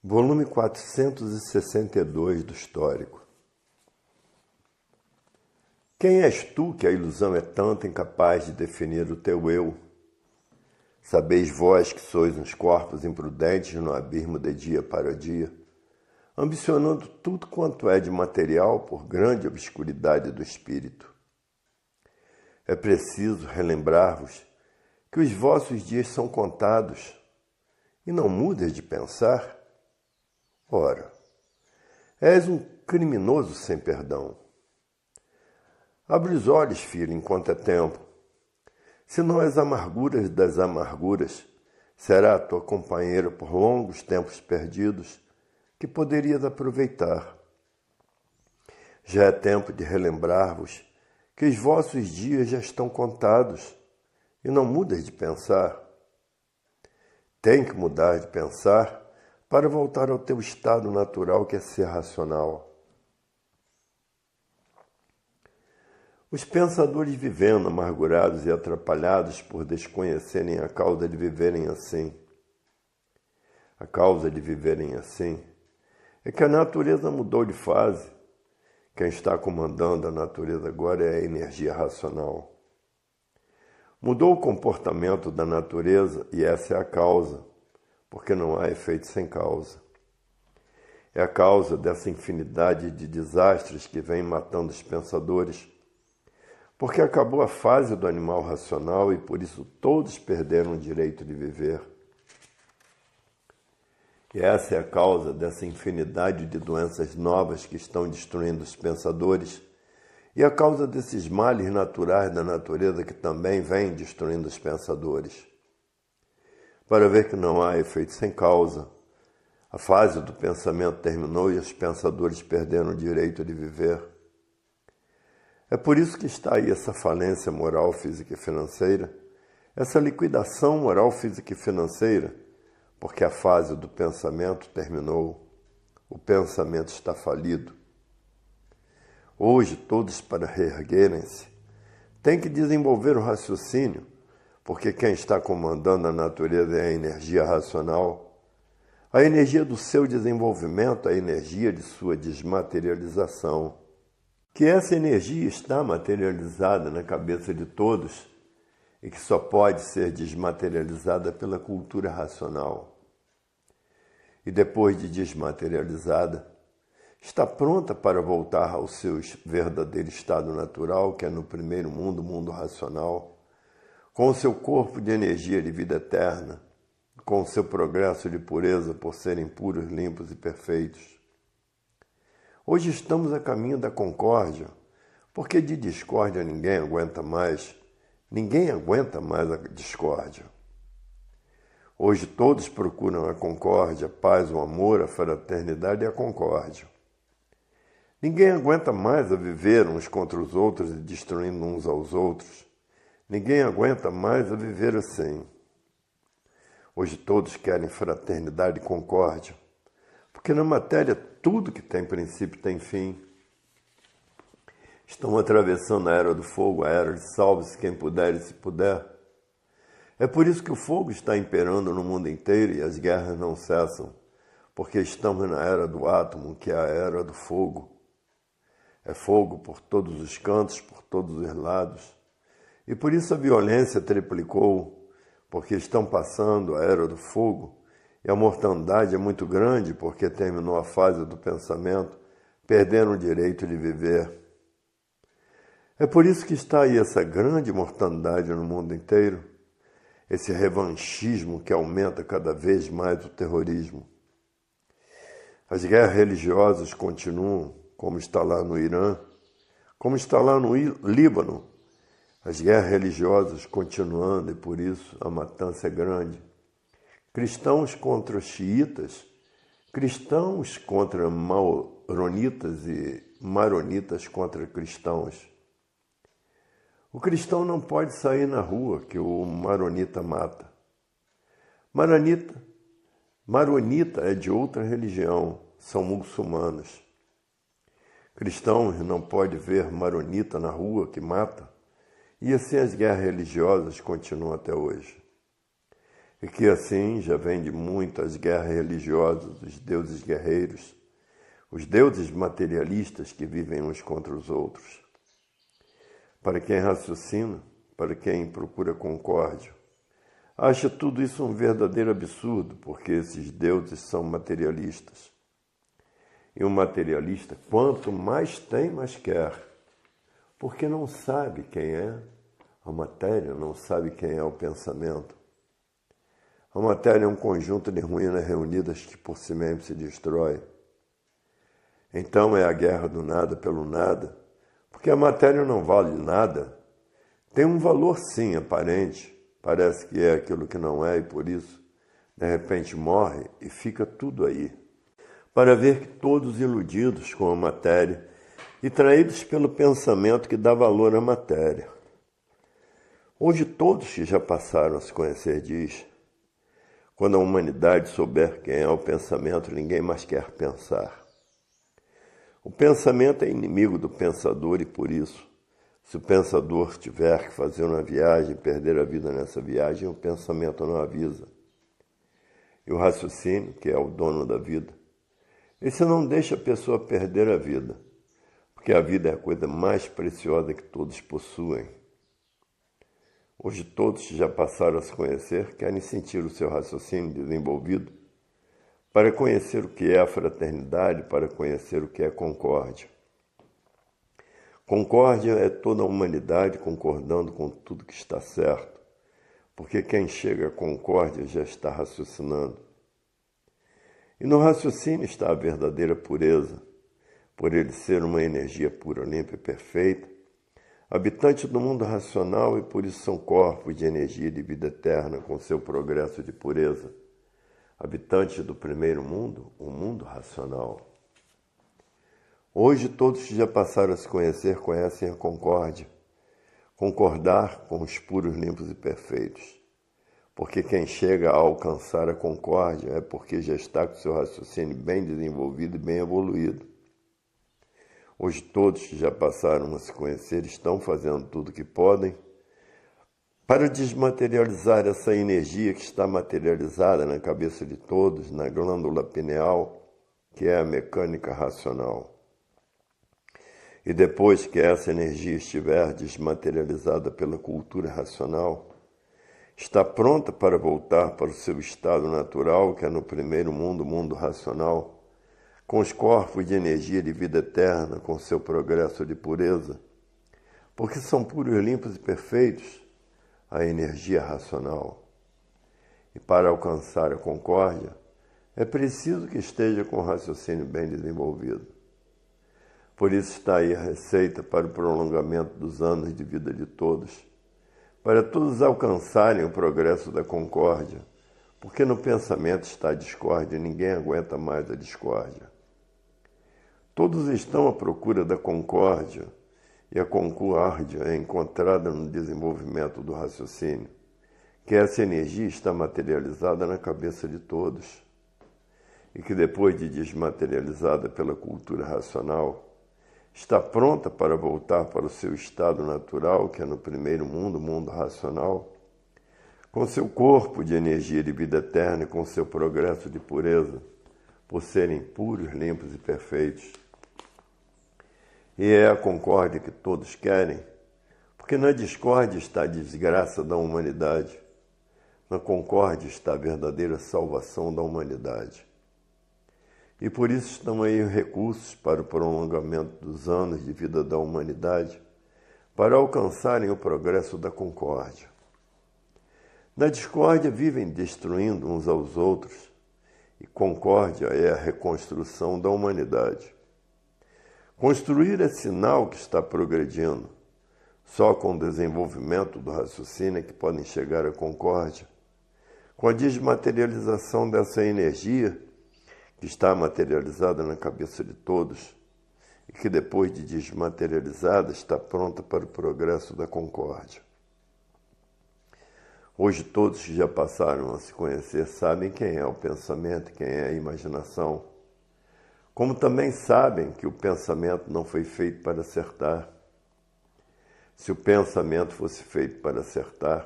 Volume 462 do Histórico. Quem és tu que a ilusão é tanto incapaz de definir o teu eu? Sabeis vós que sois uns corpos imprudentes no abismo de dia para dia, ambicionando tudo quanto é de material por grande obscuridade do espírito. É preciso relembrar-vos que os vossos dias são contados e não mudes de pensar. Ora, és um criminoso sem perdão. Abre os olhos, filho, enquanto é tempo. Senão as amarguras das amarguras será a tua companheira por longos tempos perdidos que poderias aproveitar. Já é tempo de relembrar-vos que os vossos dias já estão contados e não mudes de pensar. Tem que mudar de pensar para voltar ao teu estado natural, que é ser racional. Os pensadores vivendo amargurados e atrapalhados por desconhecerem a causa de viverem assim. A causa de viverem assim é que a natureza mudou de fase. Quem está comandando a natureza agora é a energia racional. Mudou o comportamento da natureza e essa é a causa, porque não há efeito sem causa. É a causa dessa infinidade de desastres que vem matando os pensadores, porque acabou a fase do animal racional e por isso todos perderam o direito de viver. E essa é a causa dessa infinidade de doenças novas que estão destruindo os pensadores e a causa desses males naturais da natureza que também vêm destruindo os pensadores. Para ver que não há efeito sem causa, a fase do pensamento terminou e os pensadores perderam o direito de viver. É por isso que está aí essa falência moral, física e financeira, essa liquidação moral, física e financeira, porque a fase do pensamento terminou, o pensamento está falido. Hoje, todos para reerguerem-se, têm que desenvolver o raciocínio, porque quem está comandando a natureza é a energia racional. A energia do seu desenvolvimento, a energia de sua desmaterialização. Que essa energia está materializada na cabeça de todos e que só pode ser desmaterializada pela cultura racional. E depois de desmaterializada, está pronta para voltar ao seu verdadeiro estado natural, que é no primeiro mundo, o mundo racional, com o seu corpo de energia de vida eterna, com o seu progresso de pureza por serem puros, limpos e perfeitos. Hoje estamos a caminho da concórdia, porque de discórdia ninguém aguenta mais a discórdia. Hoje todos procuram a concórdia, a paz, o amor, a fraternidade e a concórdia. Ninguém aguenta mais a viver uns contra os outros e destruindo uns aos outros. Ninguém aguenta mais a viver assim. Hoje todos querem fraternidade e concórdia, porque na matéria tudo que tem princípio tem fim. Estão atravessando a era do fogo, a era de salve-se quem puder e se puder. É por isso que o fogo está imperando no mundo inteiro e as guerras não cessam, porque estamos na era do átomo, que é a era do fogo. É fogo por todos os cantos, por todos os lados. E por isso a violência triplicou, porque estão passando a era do fogo. E a mortandade é muito grande porque terminou a fase do pensamento, perdendo o direito de viver. É por isso que está aí essa grande mortandade no mundo inteiro, esse revanchismo que aumenta cada vez mais o terrorismo. As guerras religiosas continuam, como está lá no Irã, como está lá no Líbano. As guerras religiosas continuando e por isso a matança é grande. Cristãos contra xiitas, cristãos contra maronitas e maronitas contra cristãos. O cristão não pode sair na rua, que o maronita mata. Maronita é de outra religião, são muçulmanos. Cristãos não pode ver maronita na rua que mata, e assim as guerras religiosas continuam até hoje. e que assim já vem de muitas guerras religiosas, os deuses guerreiros, os deuses materialistas que vivem uns contra os outros. Para quem raciocina, para quem procura concórdia, acha tudo isso um verdadeiro absurdo, porque esses deuses são materialistas. E um materialista, quanto mais tem, mais quer, porque não sabe quem é a matéria, não sabe quem é o pensamento. A matéria é um conjunto de ruínas reunidas que por si mesmo se destrói. Então é a guerra do nada pelo nada, porque a matéria não vale nada. Tem um valor sim, aparente, parece que é aquilo que não é e por isso, de repente morre e fica tudo aí. Para ver que todos iludidos com a matéria e traídos pelo pensamento que dá valor à matéria. Hoje todos que já passaram a se conhecer diz, quando a humanidade souber quem é o pensamento, ninguém mais quer pensar. O pensamento é inimigo do pensador e por isso, se o pensador tiver que fazer uma viagem e perder a vida nessa viagem, o pensamento não avisa. E o raciocínio, que é o dono da vida, esse não deixa a pessoa perder a vida, porque a vida é a coisa mais preciosa que todos possuem. Hoje todos que já passaram a se conhecer querem sentir o seu raciocínio desenvolvido para conhecer o que é a fraternidade, para conhecer o que é concórdia. Concórdia é toda a humanidade concordando com tudo que está certo, porque quem chega à concórdia já está raciocinando. E no raciocínio está a verdadeira pureza, por ele ser uma energia pura, limpa e perfeita, habitante do mundo racional e por isso são corpos de energia de vida eterna com seu progresso de pureza, habitante do primeiro mundo, o mundo racional. Hoje todos que já passaram a se conhecer conhecem a concórdia, concordar com os puros, limpos e perfeitos. Porque quem chega a alcançar a concórdia é porque já está com seu raciocínio bem desenvolvido e bem evoluído. Hoje todos que já passaram a se conhecer estão fazendo tudo o que podem para desmaterializar essa energia que está materializada na cabeça de todos, na glândula pineal, que é a mecânica racional. E depois que essa energia estiver desmaterializada pela cultura racional, está pronta para voltar para o seu estado natural, que é no primeiro mundo, o mundo racional, com os corpos de energia de vida eterna, com seu progresso de pureza, porque são puros, limpos e perfeitos, a energia racional. E para alcançar a concórdia, é preciso que esteja com o raciocínio bem desenvolvido. Por isso está aí a receita para o prolongamento dos anos de vida de todos, para todos alcançarem o progresso da concórdia, porque no pensamento está a discórdia e ninguém aguenta mais a discórdia. Todos estão à procura da concórdia, e a concórdia é encontrada no desenvolvimento do raciocínio, que essa energia está materializada na cabeça de todos, e que depois de desmaterializada pela cultura racional, está pronta para voltar para o seu estado natural, que é no primeiro mundo, o mundo racional, com seu corpo de energia de vida eterna e com seu progresso de pureza, por serem puros, limpos e perfeitos. E é a concórdia que todos querem, porque na discórdia está a desgraça da humanidade, na concórdia está a verdadeira salvação da humanidade. E por isso estão aí recursos para o prolongamento dos anos de vida da humanidade, para alcançarem o progresso da concórdia. Na discórdia vivem destruindo uns aos outros, e concórdia é a reconstrução da humanidade. Construir é sinal que está progredindo. Só com o desenvolvimento do raciocínio é que podem chegar à concórdia. Com a desmaterialização dessa energia, que está materializada na cabeça de todos e que depois de desmaterializada está pronta para o progresso da concórdia. Hoje todos que já passaram a se conhecer sabem quem é o pensamento, quem é a imaginação, como também sabem que o pensamento não foi feito para acertar. Se o pensamento fosse feito para acertar,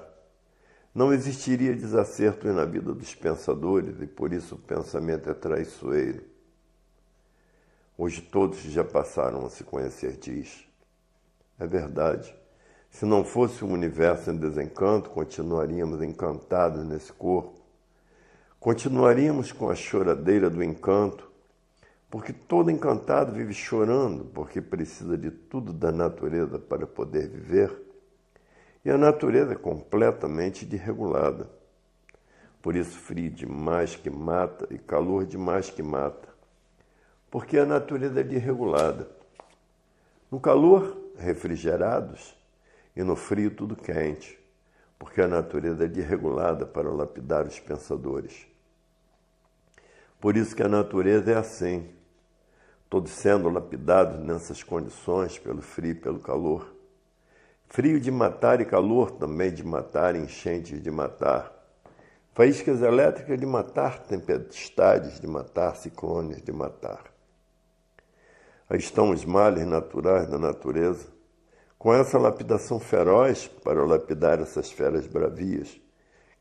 não existiria desacerto na vida dos pensadores e por isso o pensamento é traiçoeiro. Hoje todos já passaram a se conhecer disso. É verdade. Se não fosse um universo em desencanto, continuaríamos encantados nesse corpo. Continuaríamos com a choradeira do encanto, porque todo encantado vive chorando, porque precisa de tudo da natureza para poder viver. E a natureza é completamente desregulada. Por isso, frio demais que mata e calor demais que mata. Porque a natureza é desregulada. No calor, refrigerados, e no frio, tudo quente, porque a natureza é desregulada para lapidar os pensadores. Por isso que a natureza é assim, todos sendo lapidados nessas condições, pelo frio e pelo calor. Frio de matar e calor também de matar, enchentes de matar. Faíscas elétricas de matar, tempestades de matar, ciclones de matar. Aí estão os males naturais da natureza, com essa lapidação feroz para lapidar essas feras bravias,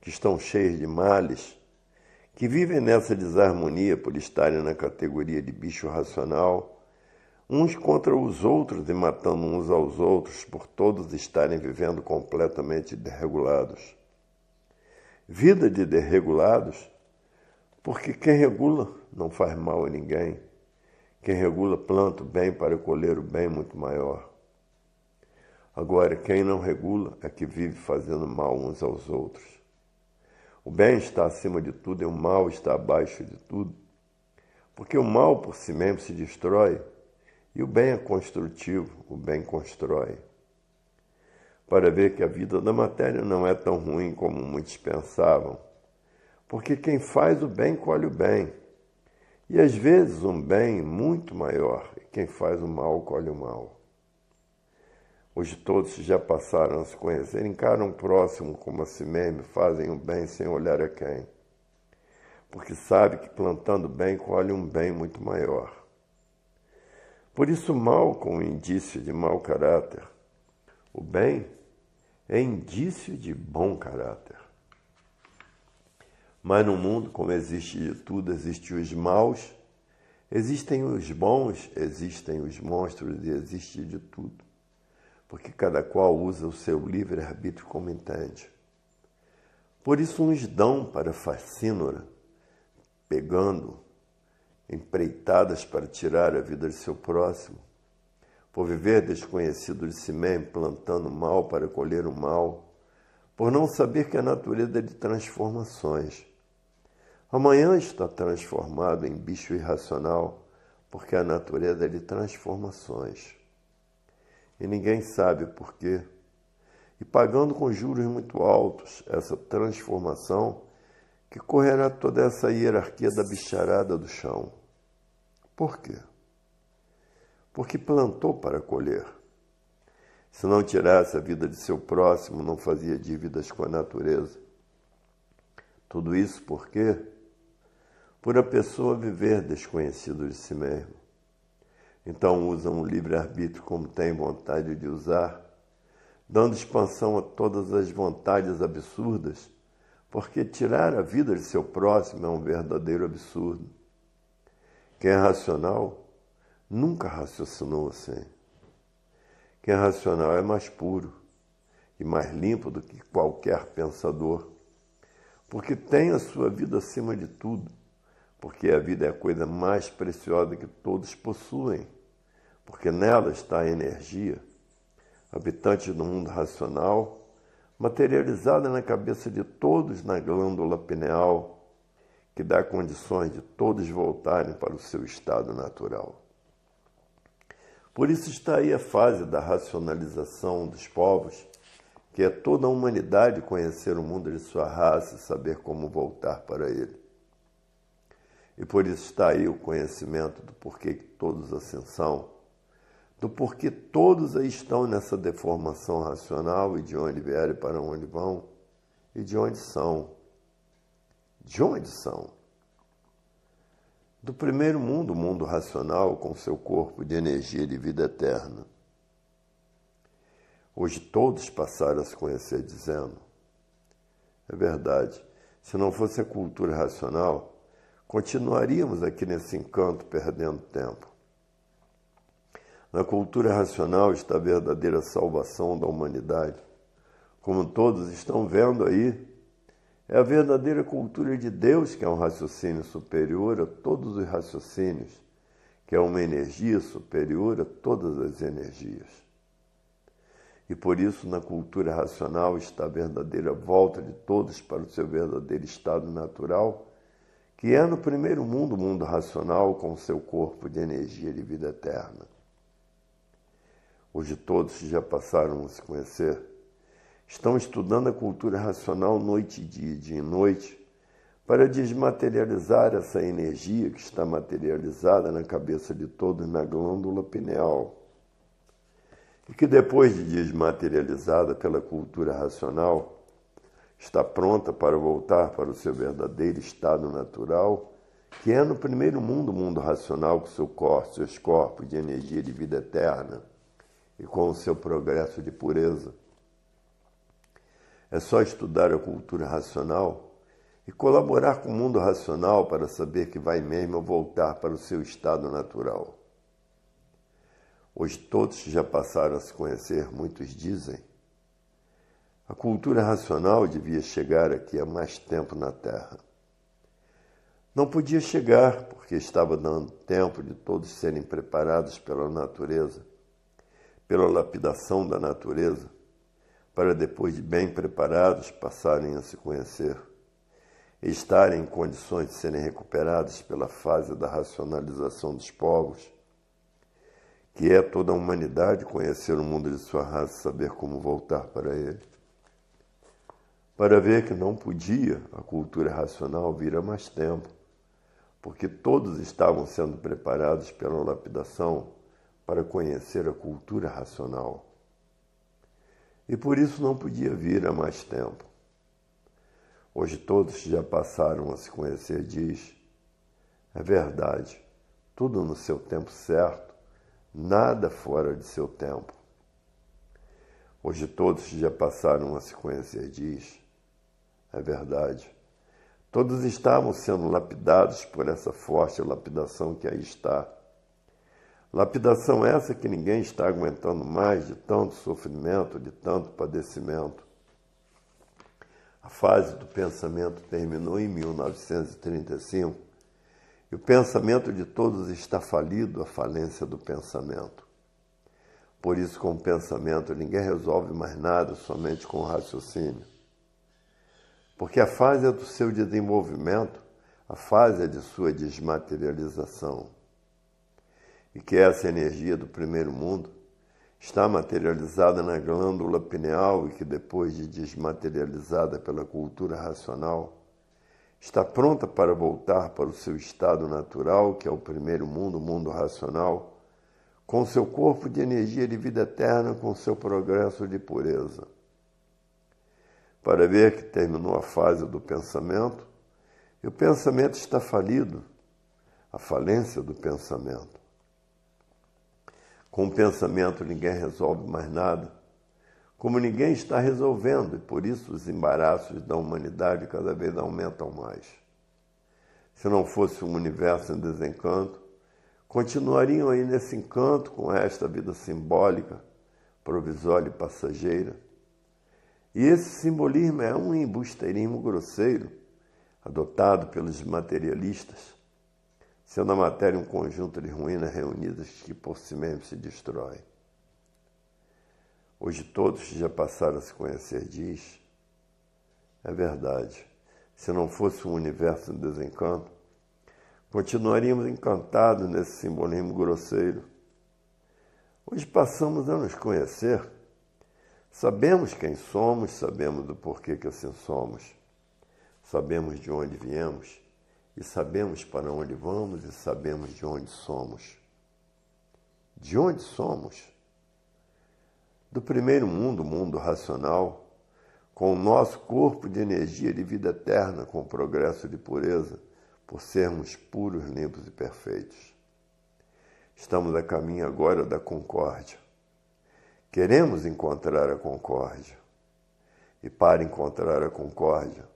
que estão cheias de males, que vivem nessa desarmonia por estarem na categoria de bicho racional, uns contra os outros e matando uns aos outros, por todos estarem vivendo completamente desregulados. Vida de desregulados, porque quem regula não faz mal a ninguém. Quem regula planta o bem para colher o bem muito maior. Agora, quem não regula é que vive fazendo mal uns aos outros. O bem está acima de tudo e o mal está abaixo de tudo. Porque o mal por si mesmo se destrói e o bem é construtivo, o bem constrói. Para ver que a vida da matéria não é tão ruim como muitos pensavam. Porque quem faz o bem colhe o bem. E às vezes um bem muito maior, e quem faz o mal colhe o mal. Hoje todos já passaram a se conhecer, encaram o próximo como a si mesmo, fazem o bem sem olhar a quem. Porque sabe que plantando bem colhe um bem muito maior. Por isso o mal com indício de mau caráter. O bem é indício de bom caráter. Mas no mundo, como existe de tudo, existem os maus, existem os bons, existem os monstros e existe de tudo. Porque cada qual usa o seu livre-arbítrio como entende. Por isso uns dão para facínora, pegando empreitadas para tirar a vida de seu próximo, por viver desconhecido de si mesmo, plantando mal para colher o mal, por não saber que a natureza é de transformações. Amanhã está transformado em bicho irracional, porque a natureza é de transformações. E ninguém sabe por quê. E pagando com juros muito altos essa transformação, que correrá toda essa hierarquia da bicharada do chão. Por quê? Porque plantou para colher. Se não tirasse a vida de seu próximo, não fazia dívidas com a natureza. Tudo isso por quê? Por a pessoa viver desconhecido de si mesmo. Então usam o livre-arbítrio como tem vontade de usar, dando expansão a todas as vontades absurdas, porque tirar a vida de seu próximo é um verdadeiro absurdo. Quem é racional nunca raciocinou assim. Quem é racional é mais puro e mais limpo do que qualquer pensador, porque tem a sua vida acima de tudo, porque a vida é a coisa mais preciosa que todos possuem, porque nela está a energia, habitante do mundo racional, materializada na cabeça de todos na glândula pineal, que dá condições de todos voltarem para o seu estado natural. Por isso está aí a fase da racionalização dos povos, que é toda a humanidade conhecer o mundo de sua raça e saber como voltar para ele. E por isso está aí o conhecimento do porquê que todos assim são, do porquê todos aí estão nessa deformação racional e de onde vieram e para onde vão e de onde são. De onde são? Do primeiro mundo, o mundo racional com seu corpo de energia de vida eterna. Hoje todos passaram a se conhecer dizendo: É verdade. Se não fosse a cultura racional, continuaríamos aqui nesse encanto perdendo tempo. Na cultura racional está a verdadeira salvação da humanidade. Como todos estão vendo aí, é a verdadeira cultura de Deus que é um raciocínio superior a todos os raciocínios, que é uma energia superior a todas as energias. E por isso, na cultura racional está a verdadeira volta de todos para o seu verdadeiro estado natural, que é no primeiro mundo, o mundo racional, com seu corpo de energia de vida eterna. Hoje todos que já passaram a se conhecer estão estudando a cultura racional noite e dia e noite, para desmaterializar essa energia que está materializada na cabeça de todos na glândula pineal. E que depois de desmaterializada pela cultura racional, está pronta para voltar para o seu verdadeiro estado natural, que é no primeiro mundo, o mundo racional, com seus corpos de energia de vida eterna e com o seu progresso de pureza. É só estudar a cultura racional e colaborar com o mundo racional para saber que vai mesmo voltar para o seu estado natural. Hoje todos já passaram a se conhecer, muitos dizem. A cultura racional devia chegar aqui há mais tempo na Terra. Não podia chegar porque estava dando tempo de todos serem preparados pela natureza, pela lapidação da natureza, para depois de bem preparados passarem a se conhecer e estarem em condições de serem recuperados pela fase da racionalização dos povos, que é toda a humanidade conhecer o mundo de sua raça e saber como voltar para ele. Para ver que não podia a cultura racional vir há mais tempo, porque todos estavam sendo preparados pela lapidação para conhecer a cultura racional. E por isso não podia vir há mais tempo. Hoje todos já passaram a se conhecer, diz, é verdade, tudo no seu tempo certo, nada fora de seu tempo. Hoje todos já passaram a se conhecer, diz, é verdade, todos estavam sendo lapidados por essa forte lapidação que aí está. Lapidação essa que ninguém está aguentando mais de tanto sofrimento, de tanto padecimento. A fase do pensamento terminou em 1935 e o pensamento de todos está falido, a falência do pensamento. Por isso, com o pensamento, ninguém resolve mais nada, somente com o raciocínio. Porque a fase é do seu desenvolvimento, a fase é de sua desmaterialização. E que essa energia do primeiro mundo está materializada na glândula pineal e que depois de desmaterializada pela cultura racional, está pronta para voltar para o seu estado natural, que é o primeiro mundo, o mundo racional, com seu corpo de energia de vida eterna, com seu progresso de pureza. Para ver que terminou a fase do pensamento, e o pensamento está falido, a falência do pensamento. Com o pensamento ninguém resolve mais nada, como ninguém está resolvendo, e por isso os embaraços da humanidade cada vez aumentam mais. Se não fosse um universo em desencanto, continuariam aí nesse encanto com esta vida simbólica, provisória e passageira. E esse simbolismo é um embusteirismo grosseiro, adotado pelos materialistas, sendo a matéria um conjunto de ruínas reunidas que por si mesmo se destrói. Hoje todos que já passaram a se conhecer diz, é verdade, se não fosse um universo em desencanto, continuaríamos encantados nesse simbolismo grosseiro. Hoje passamos a nos conhecer, sabemos quem somos, sabemos do porquê que assim somos, sabemos de onde viemos, e sabemos para onde vamos e sabemos de onde somos. De onde somos? Do primeiro mundo, o mundo racional, com o nosso corpo de energia de vida eterna, com progresso de pureza, por sermos puros, limpos e perfeitos. Estamos a caminho agora da concórdia. Queremos encontrar a concórdia. E para encontrar a concórdia,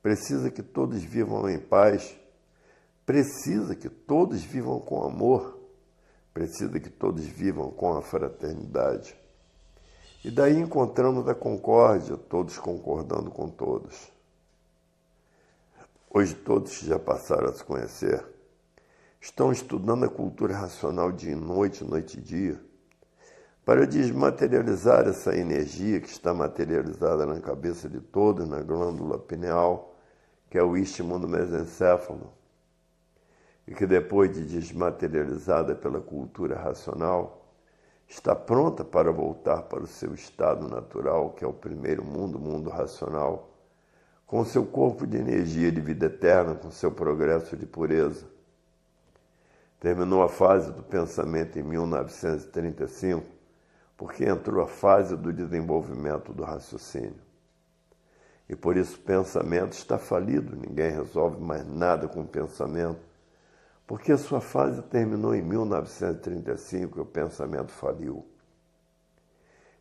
precisa que todos vivam em paz, precisa que todos vivam com amor, precisa que todos vivam com a fraternidade. E daí encontramos a concórdia, todos concordando com todos. Hoje todos que já passaram a se conhecer estão estudando a cultura racional dia e noite, noite e dia, para desmaterializar essa energia que está materializada na cabeça de todos, na glândula pineal, que é o istmo do mesencéfalo, e que depois de desmaterializada pela cultura racional, está pronta para voltar para o seu estado natural, que é o primeiro mundo, o mundo racional, com seu corpo de energia de vida eterna, com seu progresso de pureza. Terminou a fase do pensamento em 1935, porque entrou a fase do desenvolvimento do raciocínio. E por isso o pensamento está falido, ninguém resolve mais nada com o pensamento, porque a sua fase terminou em 1935 e o pensamento faliu.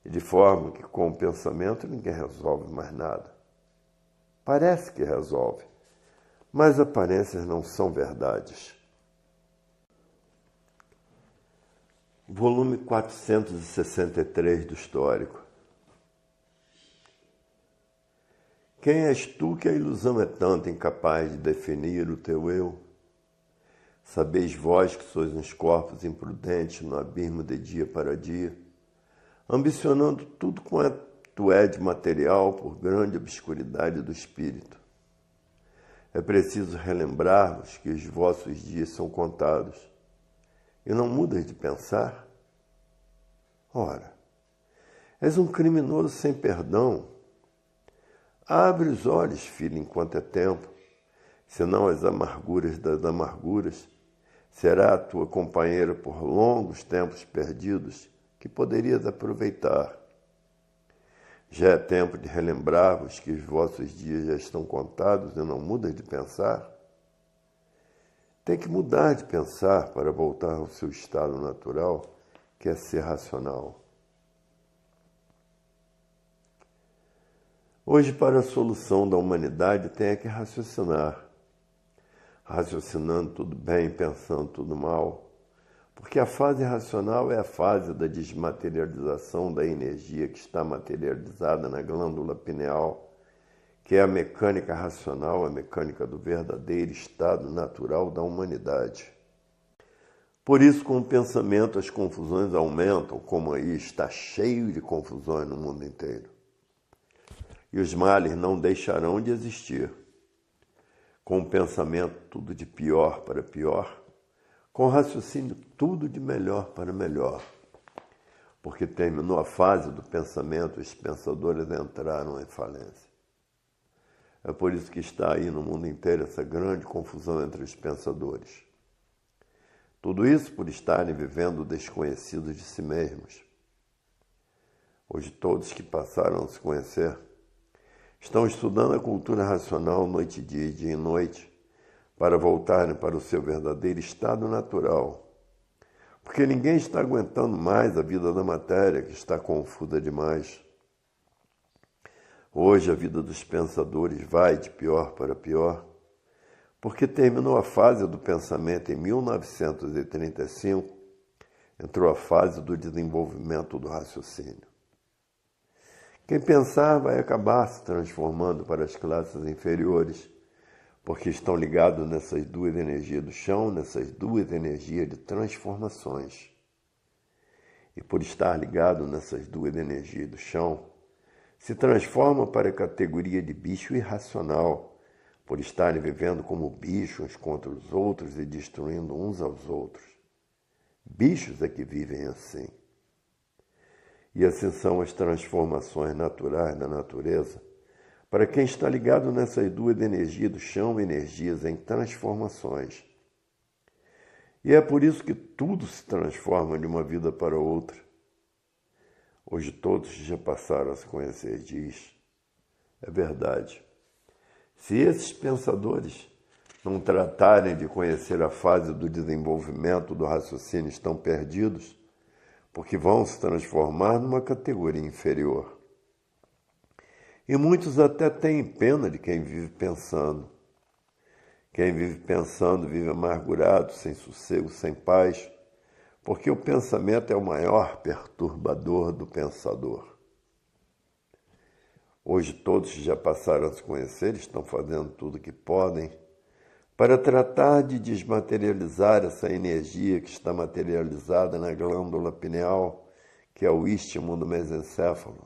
E de forma que com o pensamento ninguém resolve mais nada. Parece que resolve, mas aparências não são verdades. Volume 463 do Histórico. Quem és tu que a ilusão é tanta incapaz de definir o teu eu? Sabeis vós que sois uns corpos imprudentes no abismo de dia para dia, ambicionando tudo quanto é de material por grande obscuridade do espírito. É preciso relembrar-vos que os vossos dias são contados, e não mudas de pensar? Ora, és um criminoso sem perdão. Abre os olhos, filho, enquanto é tempo, senão as amarguras das amarguras será a tua companheira por longos tempos perdidos que poderias aproveitar. Já é tempo de relembrar-vos que os vossos dias já estão contados e não mudas de pensar? Tem que mudar de pensar para voltar ao seu estado natural, que é ser racional. Hoje, para a solução da humanidade, tem que raciocinar. Raciocinando tudo bem, pensando tudo mal. Porque a fase racional é a fase da desmaterialização da energia que está materializada na glândula pineal, que é a mecânica racional, a mecânica do verdadeiro estado natural da humanidade. Por isso, com o pensamento, as confusões aumentam, como aí está cheio de confusões no mundo inteiro. E os males não deixarão de existir. Com o pensamento, tudo de pior para pior. Com o raciocínio, tudo de melhor para melhor. Porque terminou a fase do pensamento, os pensadores entraram em falência. É por isso que está aí no mundo inteiro essa grande confusão entre os pensadores. Tudo isso por estarem vivendo desconhecidos de si mesmos. Hoje todos que passaram a se conhecer estão estudando a cultura racional noite e dia, dia e noite, para voltarem para o seu verdadeiro estado natural. Porque ninguém está aguentando mais a vida da matéria, que está confusa demais. Hoje a vida dos pensadores vai de pior para pior, porque terminou a fase do pensamento em 1935, entrou a fase do desenvolvimento do raciocínio. Quem pensar vai acabar se transformando para as classes inferiores, porque estão ligados nessas duas energias do chão, nessas duas energias de transformações. E por estar ligado nessas duas energias do chão, se transforma para a categoria de bicho irracional, por estarem vivendo como bichos contra os outros e destruindo uns aos outros. Bichos é que vivem assim. E assim são as transformações naturais da natureza, para quem está ligado nessas duas energias do chão, energias em transformações. E é por isso que tudo se transforma de uma vida para outra. Hoje todos já passaram a se conhecer, diz. É verdade. Se esses pensadores não tratarem de conhecer a fase do desenvolvimento do raciocínio, estão perdidos, porque vão se transformar numa categoria inferior. E muitos até têm pena de quem vive pensando. Quem vive pensando vive amargurado, sem sossego, sem paz, porque o pensamento é o maior perturbador do pensador. Hoje todos que já passaram a se conhecer estão fazendo tudo o que podem para tratar de desmaterializar essa energia que está materializada na glândula pineal, que é o istmo do mesencéfalo,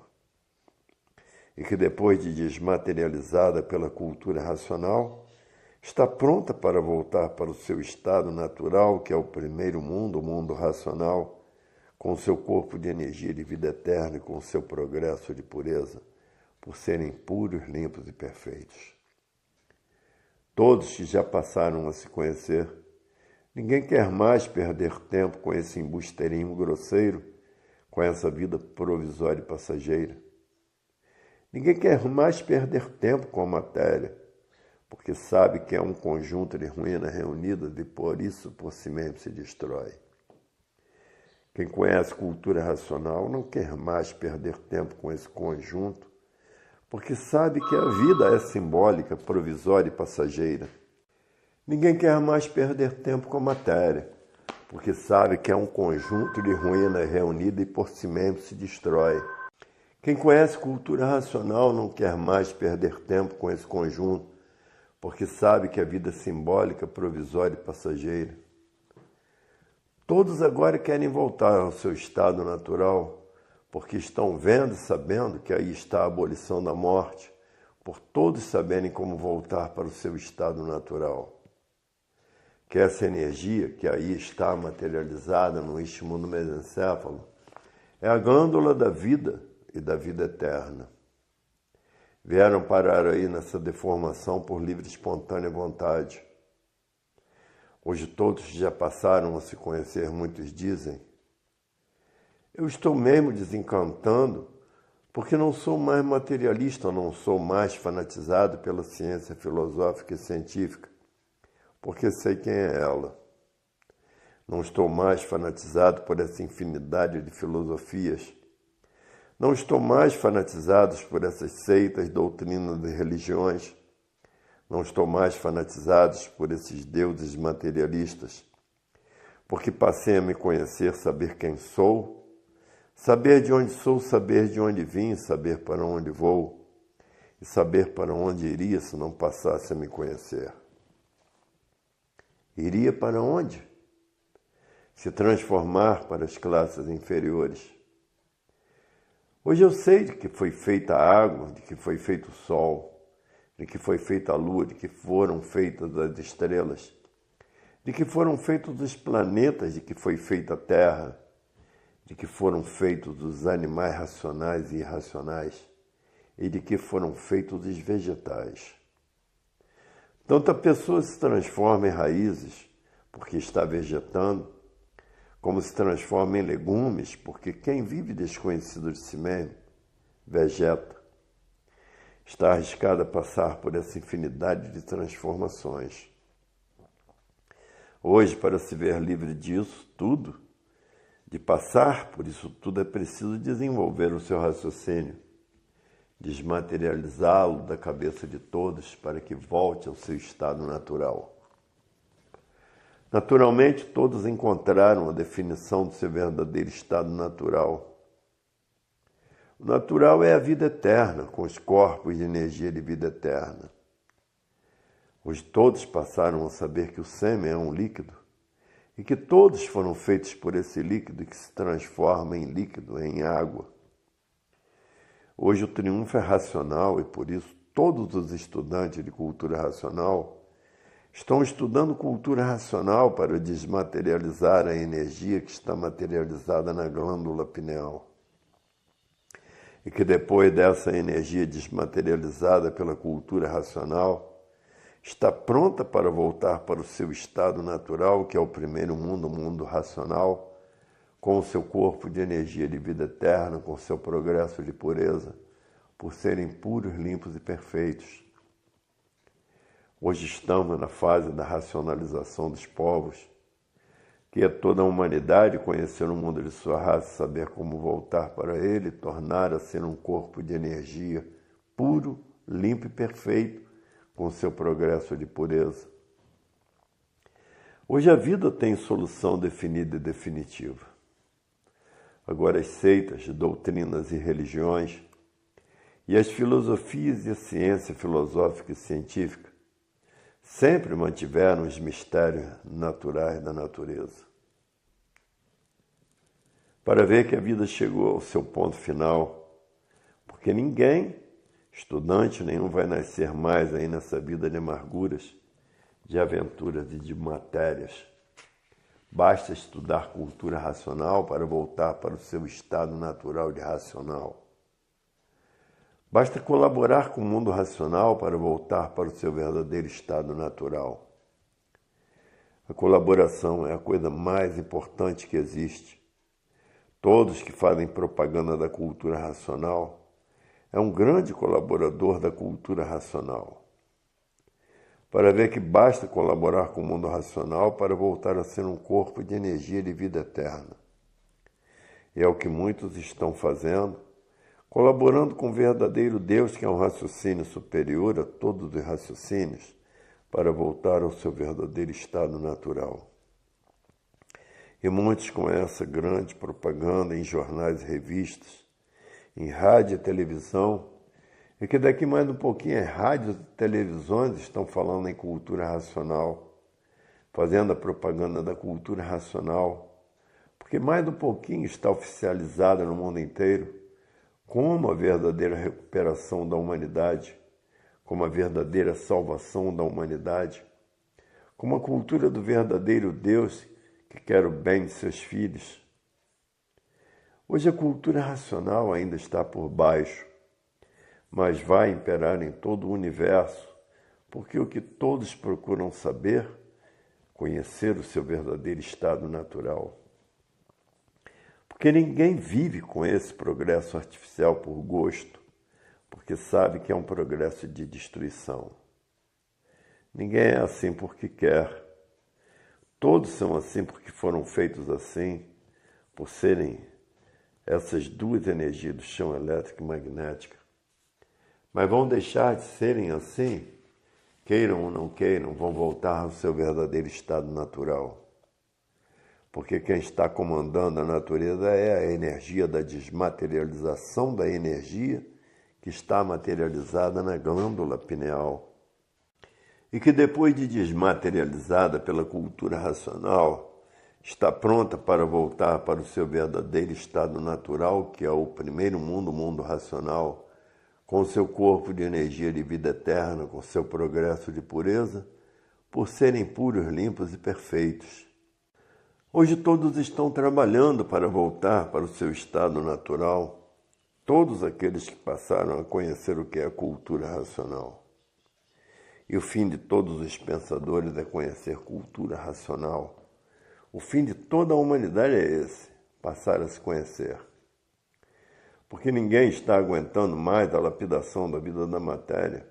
e que depois de desmaterializada pela cultura racional, está pronta para voltar para o seu estado natural, que é o primeiro mundo, o mundo racional, com o seu corpo de energia de vida eterna e com o seu progresso de pureza, por serem puros, limpos e perfeitos. Todos que já passaram a se conhecer, ninguém quer mais perder tempo com esse embusteirinho grosseiro, com essa vida provisória e passageira. Ninguém quer mais perder tempo com a matéria, porque sabe que é um conjunto de ruínas reunidas e por isso por si mesmo se destrói. Quem conhece cultura racional não quer mais perder tempo com esse conjunto, porque sabe que a vida é simbólica, provisória e passageira. Ninguém quer mais perder tempo com a matéria, porque sabe que é um conjunto de ruínas reunidas e por si mesmo se destrói. Quem conhece cultura racional não quer mais perder tempo com esse conjunto, porque sabe que a vida é simbólica, provisória e passageira. Todos agora querem voltar ao seu estado natural, porque estão vendo e sabendo que aí está a abolição da morte, por todos saberem como voltar para o seu estado natural. Que essa energia que aí está materializada no istmo do mesencéfalo é a glândula da vida e da vida eterna. Vieram parar aí nessa deformação por livre e espontânea vontade. Hoje todos já passaram a se conhecer, muitos dizem: eu estou mesmo desencantando porque não sou mais materialista, não sou mais fanatizado pela ciência filosófica e científica, porque sei quem é ela. Não estou mais fanatizado por essa infinidade de filosofias. Não estou mais fanatizado por essas seitas, doutrinas e religiões. Não estou mais fanatizado por esses deuses materialistas, porque passei a me conhecer, saber quem sou, saber de onde sou, saber de onde vim, saber para onde vou e saber para onde iria se não passasse a me conhecer. Iria para onde? Se transformar para as classes inferiores. Hoje eu sei de que foi feita a água, de que foi feito o sol, de que foi feita a lua, de que foram feitas as estrelas, de que foram feitos os planetas, de que foi feita a terra, de que foram feitos os animais racionais e irracionais e de que foram feitos os vegetais. Tanto a pessoa se transforma em raízes, porque está vegetando, como se transforma em legumes, porque quem vive desconhecido de si mesmo, vegeta. Está arriscado a passar por essa infinidade de transformações. Hoje, para se ver livre disso tudo, de passar por isso tudo, é preciso desenvolver o seu raciocínio, desmaterializá-lo da cabeça de todos para que volte ao seu estado natural. Naturalmente, todos encontraram a definição do seu verdadeiro estado natural. O natural é a vida eterna, com os corpos de energia de vida eterna. Hoje todos passaram a saber que o sêmen é um líquido, e que todos foram feitos por esse líquido que se transforma em líquido, em água. Hoje o triunfo é racional e por isso todos os estudantes de cultura racional estão estudando cultura racional para desmaterializar a energia que está materializada na glândula pineal. E que depois dessa energia desmaterializada pela cultura racional, está pronta para voltar para o seu estado natural, que é o primeiro mundo, o mundo racional, com o seu corpo de energia de vida eterna, com o seu progresso de pureza, por serem puros, limpos e perfeitos. Hoje estamos na fase da racionalização dos povos, que é toda a humanidade conhecer o mundo de sua raça, saber como voltar para ele, tornar a ser um corpo de energia puro, limpo e perfeito, com seu progresso de pureza. Hoje a vida tem solução definida e definitiva. Agora as seitas, doutrinas e religiões, e as filosofias e a ciência filosófica e científica sempre mantiveram os mistérios naturais da natureza. Para ver que a vida chegou ao seu ponto final, porque ninguém, estudante nenhum, vai nascer mais aí nessa vida de amarguras, de aventuras e de matérias. Basta estudar cultura racional para voltar para o seu estado natural de racional. Basta colaborar com o mundo racional para voltar para o seu verdadeiro estado natural. A colaboração é a coisa mais importante que existe. Todos que fazem propaganda da cultura racional é um grande colaborador da cultura racional. Para ver que basta colaborar com o mundo racional para voltar a ser um corpo de energia de vida eterna. E é o que muitos estão fazendo, colaborando com o verdadeiro Deus, que é um raciocínio superior a todos os raciocínios, para voltar ao seu verdadeiro estado natural. E muitos com essa grande propaganda em jornais e revistas, em rádio e televisão, e que daqui mais um pouquinho as rádios e televisões estão falando em cultura racional, fazendo a propaganda da cultura racional, porque mais um pouquinho está oficializada no mundo inteiro como a verdadeira recuperação da humanidade, como a verdadeira salvação da humanidade, como a cultura do verdadeiro Deus que quer o bem de seus filhos. Hoje a cultura racional ainda está por baixo, mas vai imperar em todo o universo, porque o que todos procuram saber, conhecer o seu verdadeiro estado natural. Porque ninguém vive com esse progresso artificial por gosto, porque sabe que é um progresso de destruição. Ninguém é assim porque quer. Todos são assim porque foram feitos assim, por serem essas duas energias do chão elétrico e magnética. Mas vão deixar de serem assim, queiram ou não queiram, vão voltar ao seu verdadeiro estado natural. Porque quem está comandando a natureza é a energia da desmaterialização da energia que está materializada na glândula pineal. E que depois de desmaterializada pela cultura racional, está pronta para voltar para o seu verdadeiro estado natural, que é o primeiro mundo, o mundo racional, com seu corpo de energia de vida eterna, com seu progresso de pureza, por serem puros, limpos e perfeitos. Hoje todos estão trabalhando para voltar para o seu estado natural, todos aqueles que passaram a conhecer o que é a cultura racional. E o fim de todos os pensadores é conhecer cultura racional. O fim de toda a humanidade é esse, passar a se conhecer. Porque ninguém está aguentando mais a lapidação da vida da matéria,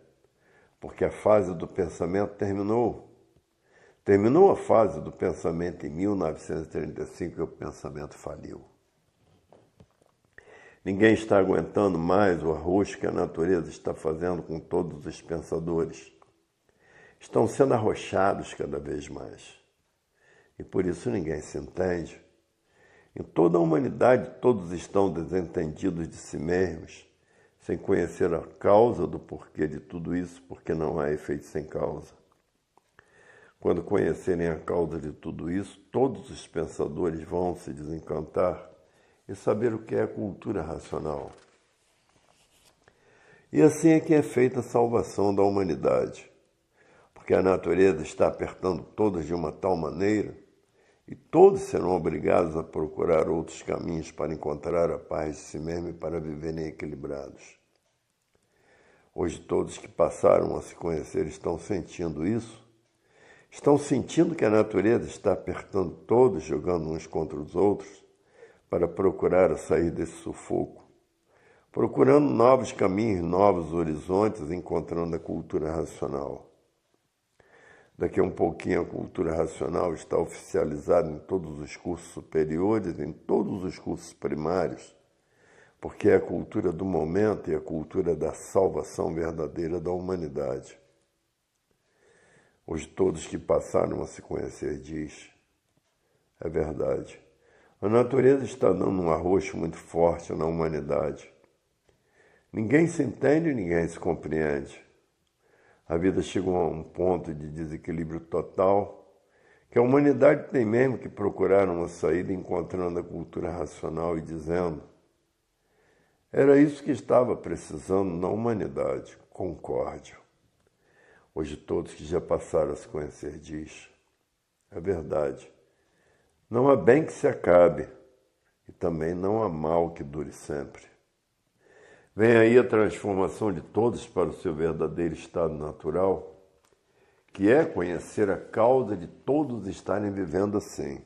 porque a fase do pensamento terminou. Terminou a fase do pensamento em 1935 e o pensamento faliu. Ninguém está aguentando mais o arroxo que a natureza está fazendo com todos os pensadores. Estão sendo arrochados cada vez mais. E por isso ninguém se entende. Em toda a humanidade todos estão desentendidos de si mesmos, sem conhecer a causa do porquê de tudo isso, porque não há efeito sem causa. Quando conhecerem a causa de tudo isso, todos os pensadores vão se desencantar e saber o que é a cultura racional. E assim é que é feita a salvação da humanidade, porque a natureza está apertando todos de uma tal maneira e todos serão obrigados a procurar outros caminhos para encontrar a paz de si mesmo e para viverem equilibrados. Hoje todos que passaram a se conhecer estão sentindo isso. Estão sentindo que a natureza está apertando todos, jogando uns contra os outros, para procurar sair desse sufoco, procurando novos caminhos, novos horizontes, encontrando a cultura racional. Daqui a um pouquinho a cultura racional está oficializada em todos os cursos superiores, em todos os cursos primários, porque é a cultura do momento e a cultura da salvação verdadeira da humanidade. Hoje todos que passaram a se conhecer diz, é verdade. A natureza está dando um arroxo muito forte na humanidade. Ninguém se entende e ninguém se compreende. A vida chegou a um ponto de desequilíbrio total, que a humanidade tem mesmo que procurar uma saída encontrando a cultura racional e dizendo: era isso que estava precisando na humanidade, concórdia. Hoje todos que já passaram a se conhecer diz, é verdade. Não há bem que se acabe e também não há mal que dure sempre. Vem aí a transformação de todos para o seu verdadeiro estado natural, que é conhecer a causa de todos estarem vivendo assim.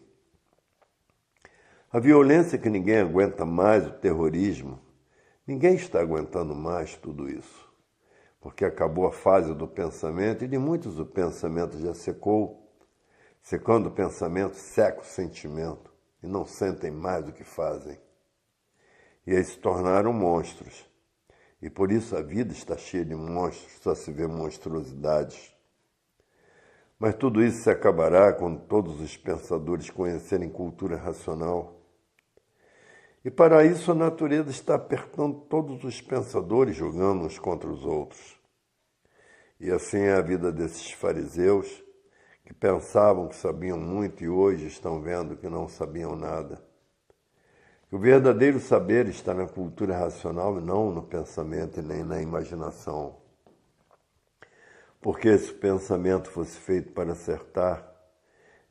A violência que ninguém aguenta mais, o terrorismo, ninguém está aguentando mais tudo isso, porque acabou a fase do pensamento e de muitos o pensamento já secou. Secando o pensamento, seca o sentimento e não sentem mais o que fazem. E aí se tornaram monstros. E por isso a vida está cheia de monstros, só se vê monstruosidades. Mas tudo isso se acabará quando todos os pensadores conhecerem cultura racional. E para isso a natureza está apertando todos os pensadores, jogando uns contra os outros. E assim é a vida desses fariseus, que pensavam que sabiam muito e hoje estão vendo que não sabiam nada. O verdadeiro saber está na cultura racional e não no pensamento e nem na imaginação. Porque se o pensamento fosse feito para acertar,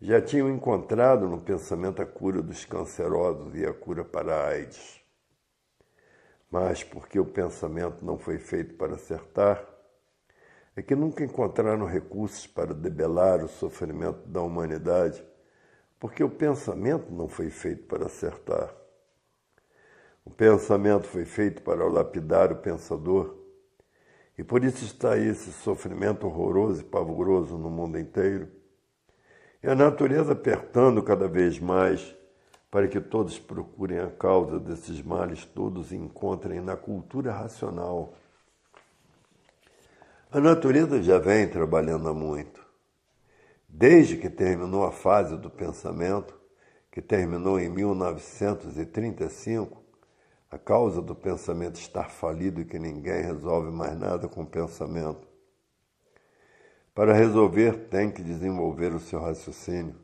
já tinham encontrado no pensamento a cura dos cancerosos e a cura para a AIDS. Mas porque o pensamento não foi feito para acertar, é que nunca encontraram recursos para debelar o sofrimento da humanidade, porque o pensamento não foi feito para acertar. O pensamento foi feito para lapidar o pensador, e por isso está aí esse sofrimento horroroso e pavoroso no mundo inteiro, e a natureza apertando cada vez mais para que todos procurem a causa desses males todos e encontrem na cultura racional. A natureza já vem trabalhando há muito. Desde que terminou a fase do pensamento, que terminou em 1935, a causa do pensamento estar falido e que ninguém resolve mais nada com o pensamento. Para resolver, tem que desenvolver o seu raciocínio,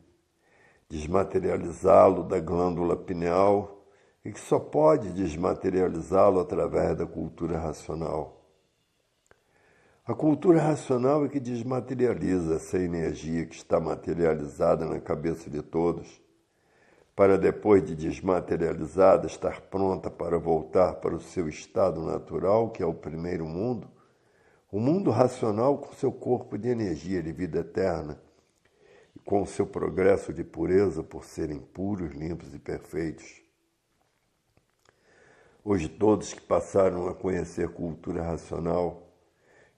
desmaterializá-lo da glândula pineal e que só pode desmaterializá-lo através da cultura racional. A cultura racional é que desmaterializa essa energia que está materializada na cabeça de todos, para depois de desmaterializada estar pronta para voltar para o seu estado natural, que é o primeiro mundo, o mundo racional com seu corpo de energia de vida eterna e com o seu progresso de pureza por serem puros, limpos e perfeitos. Hoje todos que passaram a conhecer cultura racional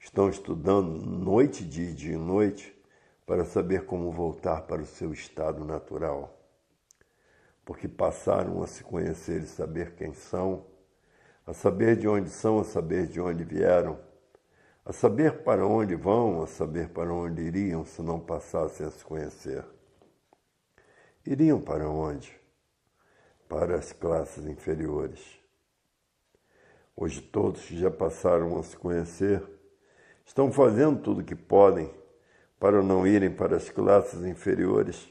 estão estudando noite, dia e noite para saber como voltar para o seu estado natural. Porque passaram a se conhecer e saber quem são, a saber de onde são, a saber de onde vieram, a saber para onde vão, a saber para onde iriam se não passassem a se conhecer. Iriam para onde? Para as classes inferiores. Hoje todos que já passaram a se conhecer estão fazendo tudo o que podem para não irem para as classes inferiores,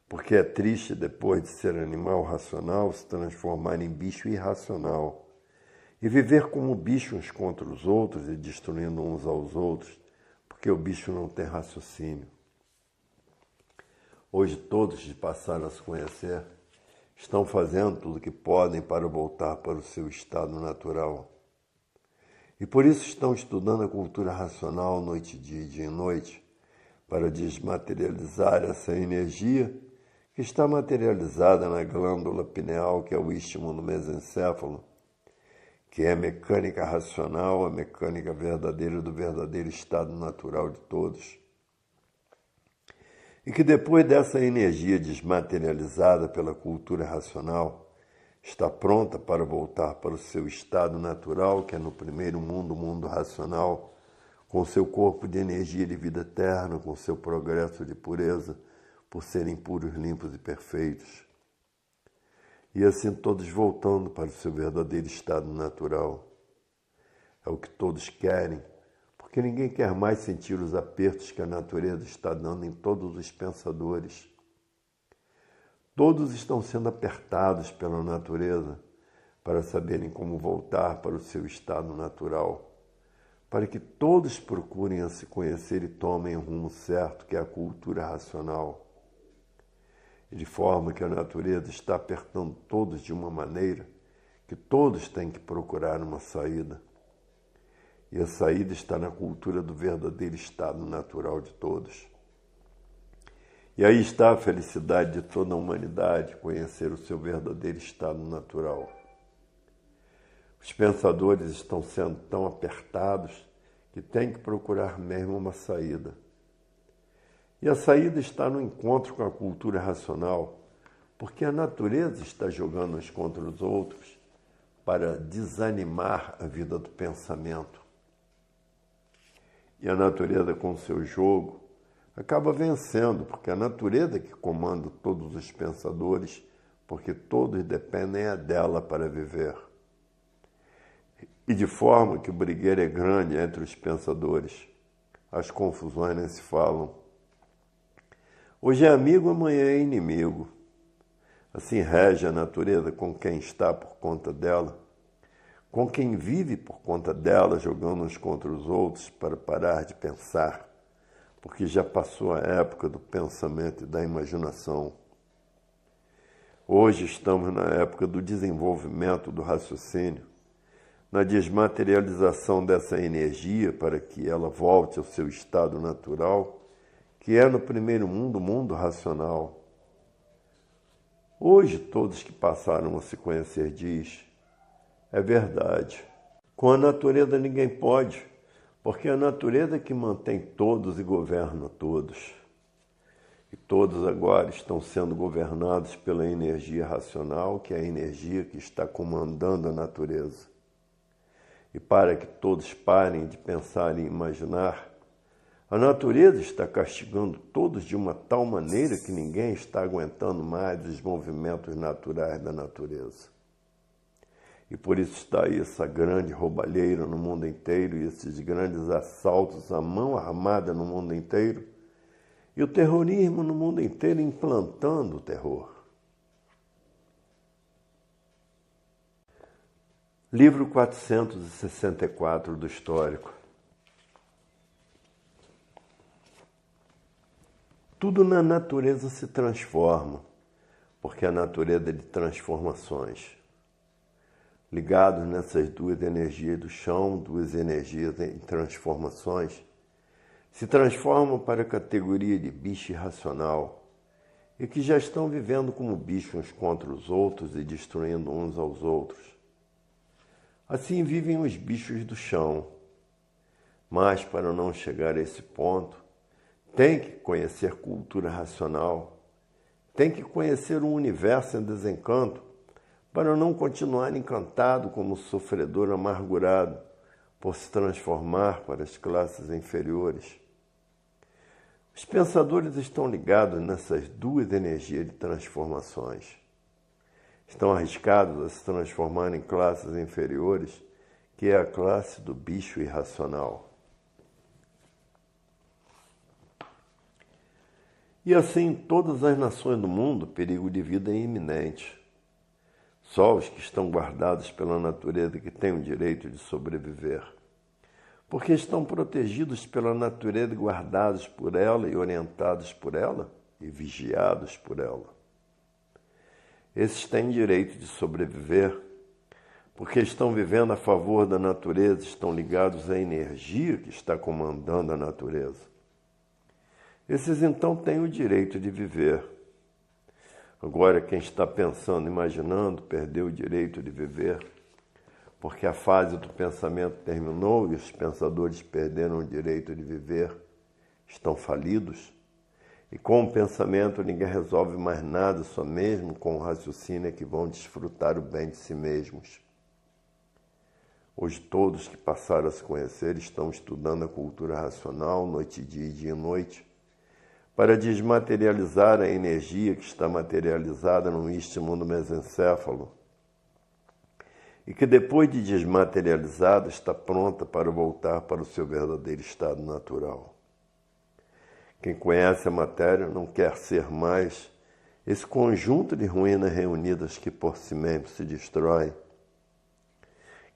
porque é triste, depois de ser animal racional, se transformar em bicho irracional e viver como bicho uns contra os outros e destruindo uns aos outros, porque o bicho não tem raciocínio. Hoje todos que passaram a se conhecer estão fazendo tudo o que podem para voltar para o seu estado natural. E por isso estão estudando a cultura racional noite e dia e noite, para desmaterializar essa energia que está materializada na glândula pineal, que é o istmo do mesencéfalo, que é a mecânica racional, a mecânica verdadeira do verdadeiro estado natural de todos. E que depois dessa energia desmaterializada pela cultura racional, Está pronta para voltar para o seu estado natural, que é no primeiro mundo, o mundo racional, com seu corpo de energia de vida eterna, com seu progresso de pureza, por serem puros, limpos e perfeitos. E assim todos voltando para o seu verdadeiro estado natural. É o que todos querem, porque ninguém quer mais sentir os apertos que a natureza está dando em todos os pensadores. Todos estão sendo apertados pela natureza para saberem como voltar para o seu estado natural, para que todos procurem a se conhecer e tomem o rumo certo, que é a cultura racional. E de forma que a natureza está apertando todos de uma maneira que todos têm que procurar uma saída. E a saída está na cultura do verdadeiro estado natural de todos. E aí está a felicidade de toda a humanidade, conhecer o seu verdadeiro estado natural. Os pensadores estão sendo tão apertados que têm que procurar mesmo uma saída. E a saída está no encontro com a cultura racional, porque a natureza está jogando uns contra os outros para desanimar a vida do pensamento. E a natureza, com seu jogo, acaba vencendo, porque a natureza que comanda todos os pensadores, porque todos dependem dela para viver. E de forma que o brigueiro é grande entre os pensadores, as confusões nem se falam. Hoje é amigo, amanhã é inimigo. Assim rege a natureza com quem está por conta dela, com quem vive por conta dela, jogando uns contra os outros para parar de pensar, porque já passou a época do pensamento e da imaginação. Hoje estamos na época do desenvolvimento do raciocínio, na desmaterialização dessa energia para que ela volte ao seu estado natural, que é no primeiro mundo, o mundo racional. Hoje, todos que passaram a se conhecer diz, é verdade. Com a natureza ninguém pode, porque é a natureza que mantém todos e governa todos. E todos agora estão sendo governados pela energia racional, que é a energia que está comandando a natureza. E para que todos parem de pensar e imaginar, a natureza está castigando todos de uma tal maneira que ninguém está aguentando mais os movimentos naturais da natureza. E por isso está aí essa grande roubalheira no mundo inteiro e esses grandes assaltos à mão armada no mundo inteiro e o terrorismo no mundo inteiro implantando o terror. Livro 464 do Histórico. Tudo na natureza se transforma, porque a natureza é de transformações. Ligados nessas duas energias do chão, duas energias em transformações, se transformam para a categoria de bicho irracional e que já estão vivendo como bichos uns contra os outros e destruindo uns aos outros. Assim vivem os bichos do chão, mas para não chegar a esse ponto, tem que conhecer cultura racional, tem que conhecer um universo em desencanto para não continuar encantado como sofredor amargurado por se transformar para as classes inferiores. Os pensadores estão ligados nessas duas energias de transformações. Estão arriscados a se transformar em classes inferiores, que é a classe do bicho irracional. E assim, em todas as nações do mundo, o perigo de vida é iminente. Só os que estão guardados pela natureza que têm o direito de sobreviver, porque estão protegidos pela natureza, guardados por ela e orientados por ela e vigiados por ela. Esses têm direito de sobreviver, porque estão vivendo a favor da natureza, estão ligados à energia que está comandando a natureza. Esses então têm o direito de viver. Agora, quem está pensando, imaginando, perdeu o direito de viver, porque a fase do pensamento terminou e os pensadores perderam o direito de viver, estão falidos. E com o pensamento ninguém resolve mais nada, só mesmo com o raciocínio é que vão desfrutar o bem de si mesmos. Hoje todos que passaram a se conhecer estão estudando a cultura racional, noite e dia e noite, para desmaterializar a energia que está materializada no istmo do mesencéfalo e que depois de desmaterializada está pronta para voltar para o seu verdadeiro estado natural. Quem conhece a matéria não quer ser mais esse conjunto de ruínas reunidas que por si mesmo se destrói.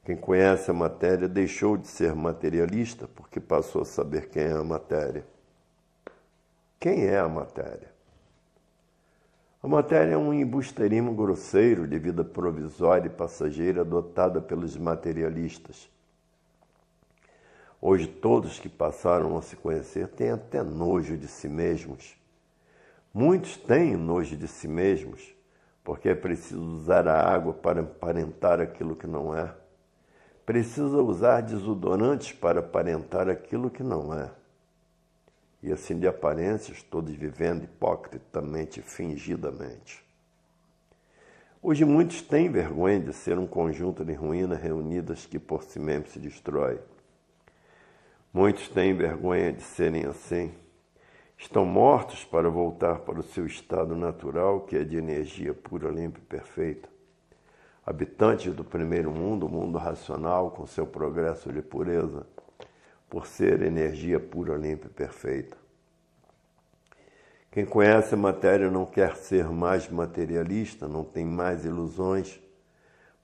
Quem conhece a matéria deixou de ser materialista porque passou a saber quem é a matéria. Quem é a matéria? A matéria é um embusteirismo grosseiro de vida provisória e passageira adotada pelos materialistas. Hoje todos que passaram a se conhecer têm até nojo de si mesmos. Muitos têm nojo de si mesmos porque é preciso usar a água para aparentar aquilo que não é. Precisa usar desodorantes para aparentar aquilo que não é. E assim de aparências, todos vivendo hipocritamente, fingidamente. Hoje muitos têm vergonha de ser um conjunto de ruínas reunidas que por si mesmo se destrói. Muitos têm vergonha de serem assim. Estão mortos para voltar para o seu estado natural, que é de energia pura, limpa e perfeita. Habitantes do primeiro mundo, o mundo racional, com seu progresso de pureza, por ser energia pura, limpa e perfeita. Quem conhece a matéria não quer ser mais materialista, não tem mais ilusões,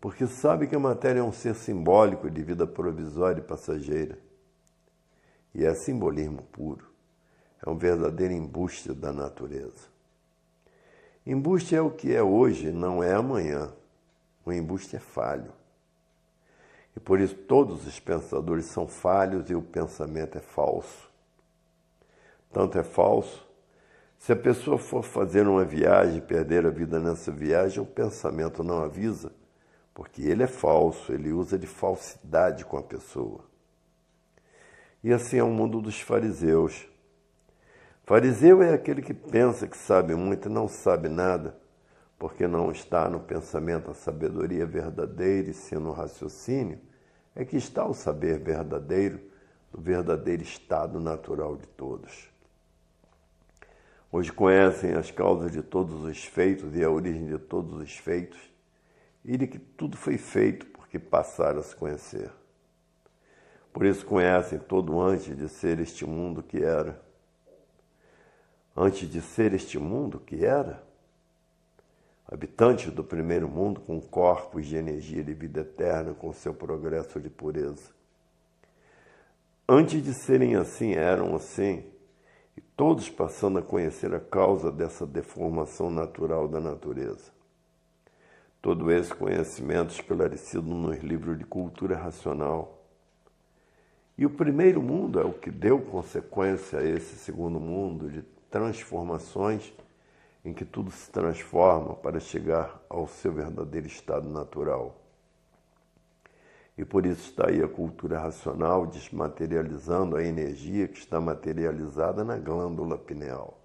porque sabe que a matéria é um ser simbólico de vida provisória e passageira. E é simbolismo puro, é um verdadeiro embuste da natureza. Embuste é o que é hoje, não é amanhã. O embuste é falho. E por isso todos os pensadores são falhos e o pensamento é falso. Tanto é falso, se a pessoa for fazer uma viagem e perder a vida nessa viagem, o pensamento não avisa, porque ele é falso, ele usa de falsidade com a pessoa. E assim é o mundo dos fariseus. Fariseu é aquele que pensa que sabe muito e não sabe nada, porque não está no pensamento a sabedoria verdadeira e sim no raciocínio, é que está o saber verdadeiro, o verdadeiro estado natural de todos. Hoje conhecem as causas de todos os feitos e a origem de todos os feitos, e de que tudo foi feito porque passaram a se conhecer. Por isso conhecem todo antes de ser este mundo que era. Antes de ser este mundo que era, habitantes do primeiro mundo com corpos de energia de vida eterna, com seu progresso de pureza. Antes de serem assim, eram assim, e todos passando a conhecer a causa dessa deformação natural da natureza. Todo esse conhecimento esclarecido nos livros de cultura racional. E o primeiro mundo é o que deu consequência a esse segundo mundo de transformações em que tudo se transforma para chegar ao seu verdadeiro estado natural. E por isso está aí a cultura racional desmaterializando a energia que está materializada na glândula pineal.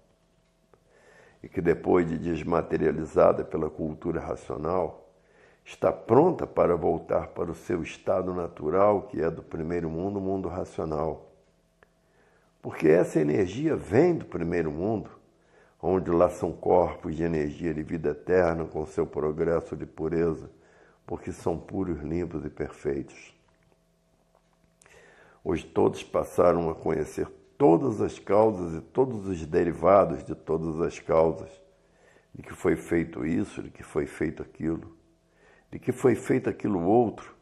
E que depois de desmaterializada pela cultura racional, está pronta para voltar para o seu estado natural, que é do primeiro mundo, o mundo racional. Porque essa energia vem do primeiro mundo, onde lá são corpos de energia de vida eterna com seu progresso de pureza, porque são puros, limpos e perfeitos. Hoje todos passaram a conhecer todas as causas e todos os derivados de todas as causas, de que foi feito isso, de que foi feito aquilo, de que foi feito aquilo outro,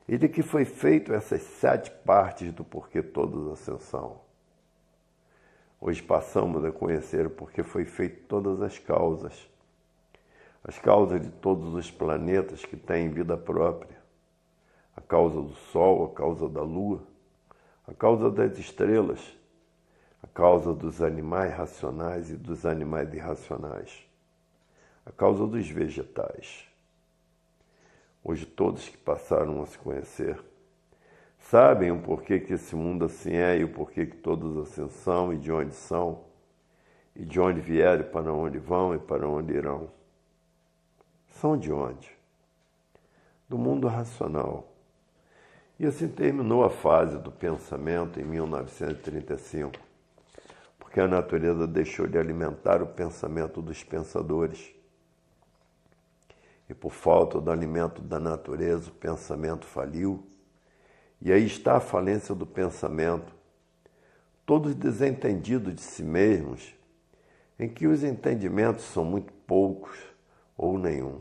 e de que foi feito essas 7 partes do porquê todas a ascensão. Hoje passamos a conhecer o porquê foi feito todas as causas de todos os planetas que têm vida própria, a causa do Sol, a causa da Lua, a causa das estrelas, a causa dos animais racionais e dos animais irracionais, a causa dos vegetais. Hoje todos que passaram a se conhecer sabem o porquê que esse mundo assim é e o porquê que todos assim são e de onde são, E de onde vieram, para onde vão e para onde irão. São de onde? Do mundo racional. E assim terminou a fase do pensamento em 1935, porque a natureza deixou de alimentar o pensamento dos pensadores. E por falta do alimento da natureza, o pensamento faliu. E aí está a falência do pensamento, todos desentendidos de si mesmos, em que os entendimentos são muito poucos ou nenhum.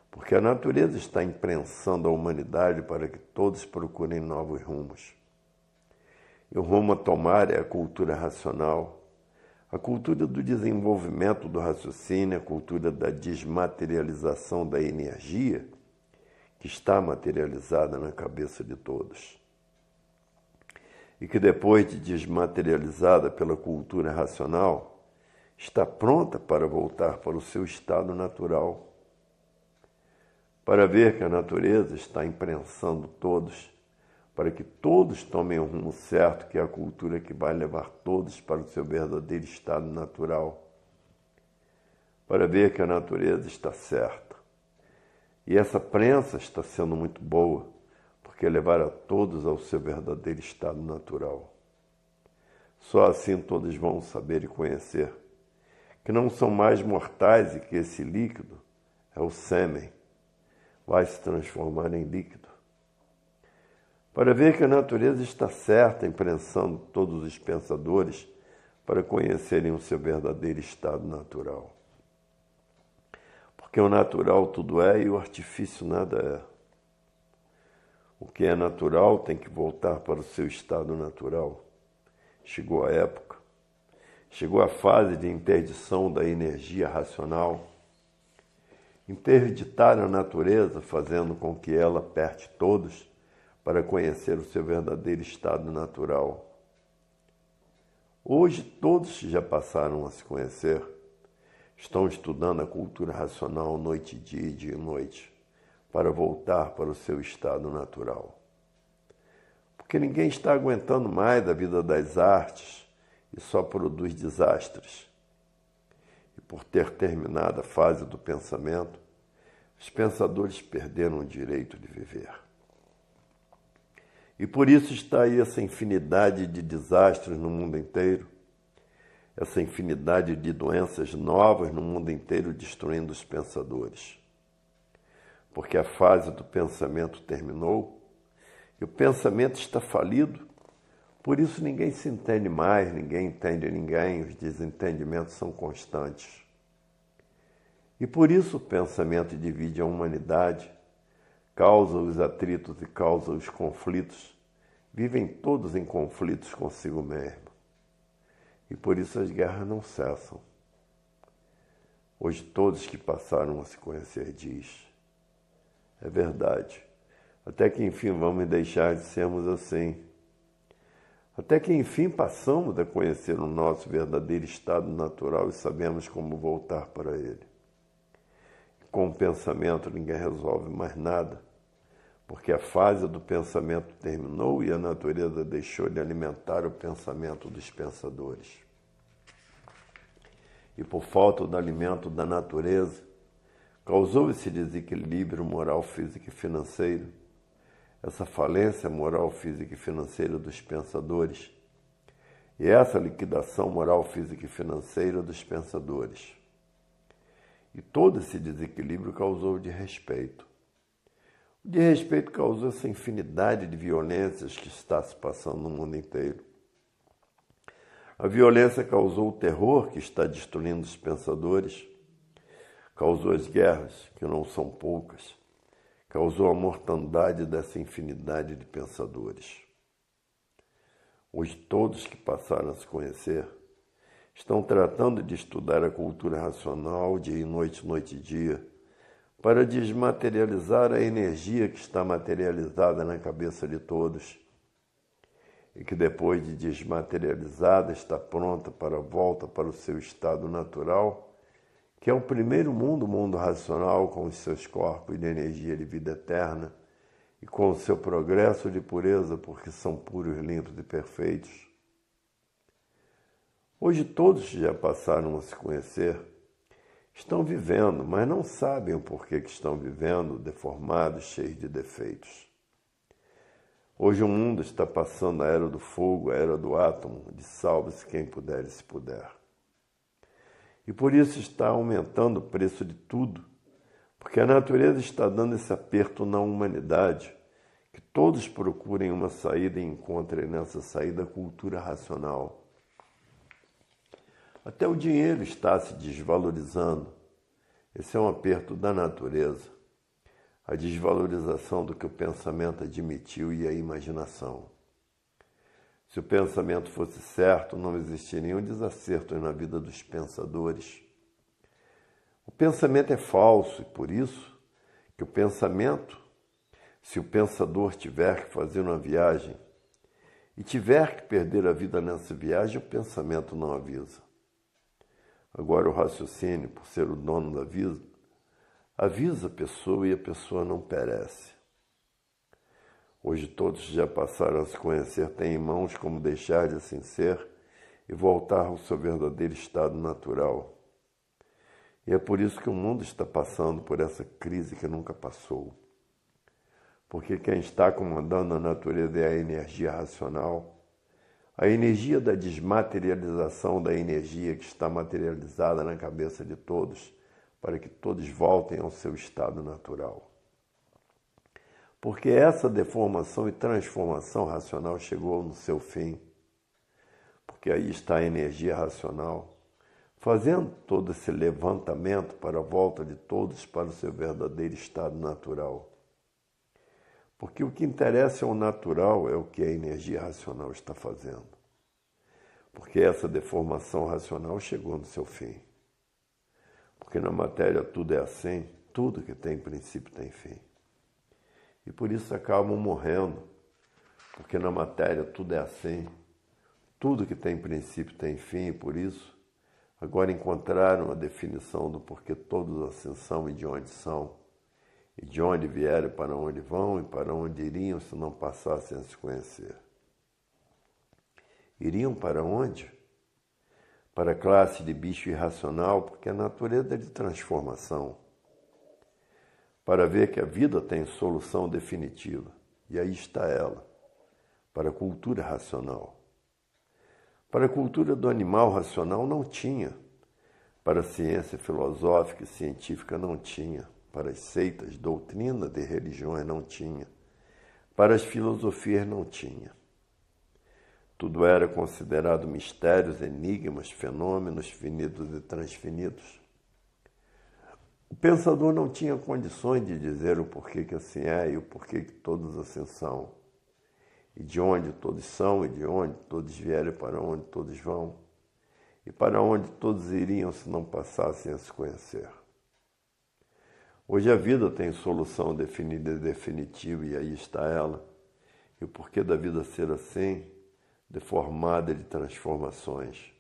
Porque a natureza está imprensando a humanidade para que todos procurem novos rumos. E o rumo a tomar é a cultura racional, a cultura do desenvolvimento do raciocínio, a cultura da desmaterialização da energia que está materializada na cabeça de todos. E que depois de desmaterializada pela cultura racional, está pronta para voltar para o seu estado natural, para ver que a natureza está imprensando todos, para que todos tomem o rumo certo, que é a cultura que vai levar todos para o seu verdadeiro estado natural, para ver que a natureza está certa. E essa prensa está sendo muito boa, porque levará todos ao seu verdadeiro estado natural. Só assim todos vão saber e conhecer que não são mais mortais e que esse líquido é o sêmen, vai se transformar em líquido. Para ver que a natureza está certa, imprensando todos os pensadores para conhecerem o seu verdadeiro estado natural. Porque o natural tudo é e o artifício nada é. O que é natural tem que voltar para o seu estado natural. Chegou a época, chegou a fase de interdição da energia racional, interditar a natureza, fazendo com que ela aperte todos para conhecer o seu verdadeiro estado natural. Hoje todos que já passaram a se conhecer estão estudando a cultura racional noite e dia e noite, para voltar para o seu estado natural. Porque ninguém está aguentando mais a vida das artes e só produz desastres. E por ter terminado a fase do pensamento, os pensadores perderam o direito de viver. E por isso está aí essa infinidade de desastres no mundo inteiro, essa infinidade de doenças novas no mundo inteiro destruindo os pensadores. Porque a fase do pensamento terminou e o pensamento está falido, por isso ninguém se entende mais, ninguém entende ninguém, os desentendimentos são constantes. E por isso o pensamento divide a humanidade, causa os atritos e causa os conflitos, vivem todos em conflitos consigo mesmo. E por isso as guerras não cessam. Hoje todos que passaram a se conhecer diz: é verdade, até que enfim vamos deixar de sermos assim. Até que enfim passamos a conhecer o nosso verdadeiro estado natural e sabemos como voltar para ele. Com o pensamento ninguém resolve mais nada, porque a fase do pensamento terminou e a natureza deixou de alimentar o pensamento dos pensadores. E por falta do alimento da natureza, causou esse desequilíbrio moral, físico e financeiro, essa falência moral, física e financeira dos pensadores, e essa liquidação moral, física e financeira dos pensadores. E todo esse desequilíbrio causou o desrespeito. O desrespeito causou essa infinidade de violências que está se passando no mundo inteiro. A violência causou o terror que está destruindo os pensadores, causou as guerras, que não são poucas, causou a mortandade dessa infinidade de pensadores. Hoje todos que passaram a se conhecer estão tratando de estudar a cultura racional dia e noite, noite e dia, para desmaterializar a energia que está materializada na cabeça de todos e que depois de desmaterializada está pronta para a volta para o seu estado natural, que é o primeiro mundo, o mundo racional, com os seus corpos de energia de vida eterna e com o seu progresso de pureza, porque são puros, limpos e perfeitos. Hoje todos que já passaram a se conhecer estão vivendo, mas não sabem o porquê que estão vivendo, deformados, cheios de defeitos. Hoje o mundo está passando a era do fogo, a era do átomo, de salve-se quem puder e se puder. E por isso está aumentando o preço de tudo, porque a natureza está dando esse aperto na humanidade, que todos procurem uma saída e encontrem nessa saída a cultura racional. Até o dinheiro está se desvalorizando. Esse é um aperto da natureza, a desvalorização do que o pensamento admitiu e a imaginação. Se o pensamento fosse certo, não existiriam desacertos na vida dos pensadores. O pensamento é falso e por isso que o pensamento, se o pensador tiver que fazer uma viagem e tiver que perder a vida nessa viagem, o pensamento não avisa. Agora o raciocínio, por ser o dono da vida, avisa a pessoa e a pessoa não perece. Hoje todos já passaram a se conhecer, têm em mãos como deixar de assim ser e voltar ao seu verdadeiro estado natural. E é por isso que o mundo está passando por essa crise que nunca passou. Porque quem está comandando a natureza é a energia racional, a energia da desmaterialização da energia que está materializada na cabeça de todos, para que todos voltem ao seu estado natural. Porque essa deformação e transformação racional chegou no seu fim. Porque aí está a energia racional, fazendo todo esse levantamento para a volta de todos para o seu verdadeiro estado natural. Porque o que interessa é o natural, é o que a energia racional está fazendo. Porque essa deformação racional chegou no seu fim. Porque na matéria tudo é assim, tudo que tem princípio tem fim. E por isso acabam morrendo, porque na matéria tudo é assim, tudo que tem princípio tem fim, e por isso agora encontraram a definição do porquê todos assim são e de onde são, e de onde vieram, para onde vão e para onde iriam se não passassem a se conhecer. Iriam para onde? Para a classe de bicho irracional, porque a natureza é de transformação. Para ver que a vida tem solução definitiva. E aí está ela, para a cultura racional. Para a cultura do animal racional não tinha. Para a ciência filosófica e científica não tinha. Para as seitas, doutrina de religiões não tinha. Para as filosofias não tinha. Tudo era considerado mistérios, enigmas, fenômenos finitos e transfinitos. O pensador não tinha condições de dizer o porquê que assim é e o porquê que todos assim são, e de onde todos são, e de onde todos vieram, e para onde todos vão, e para onde todos iriam se não passassem a se conhecer. Hoje a vida tem solução definida e definitiva, e aí está ela, e o porquê da vida ser assim, deformada de transformações.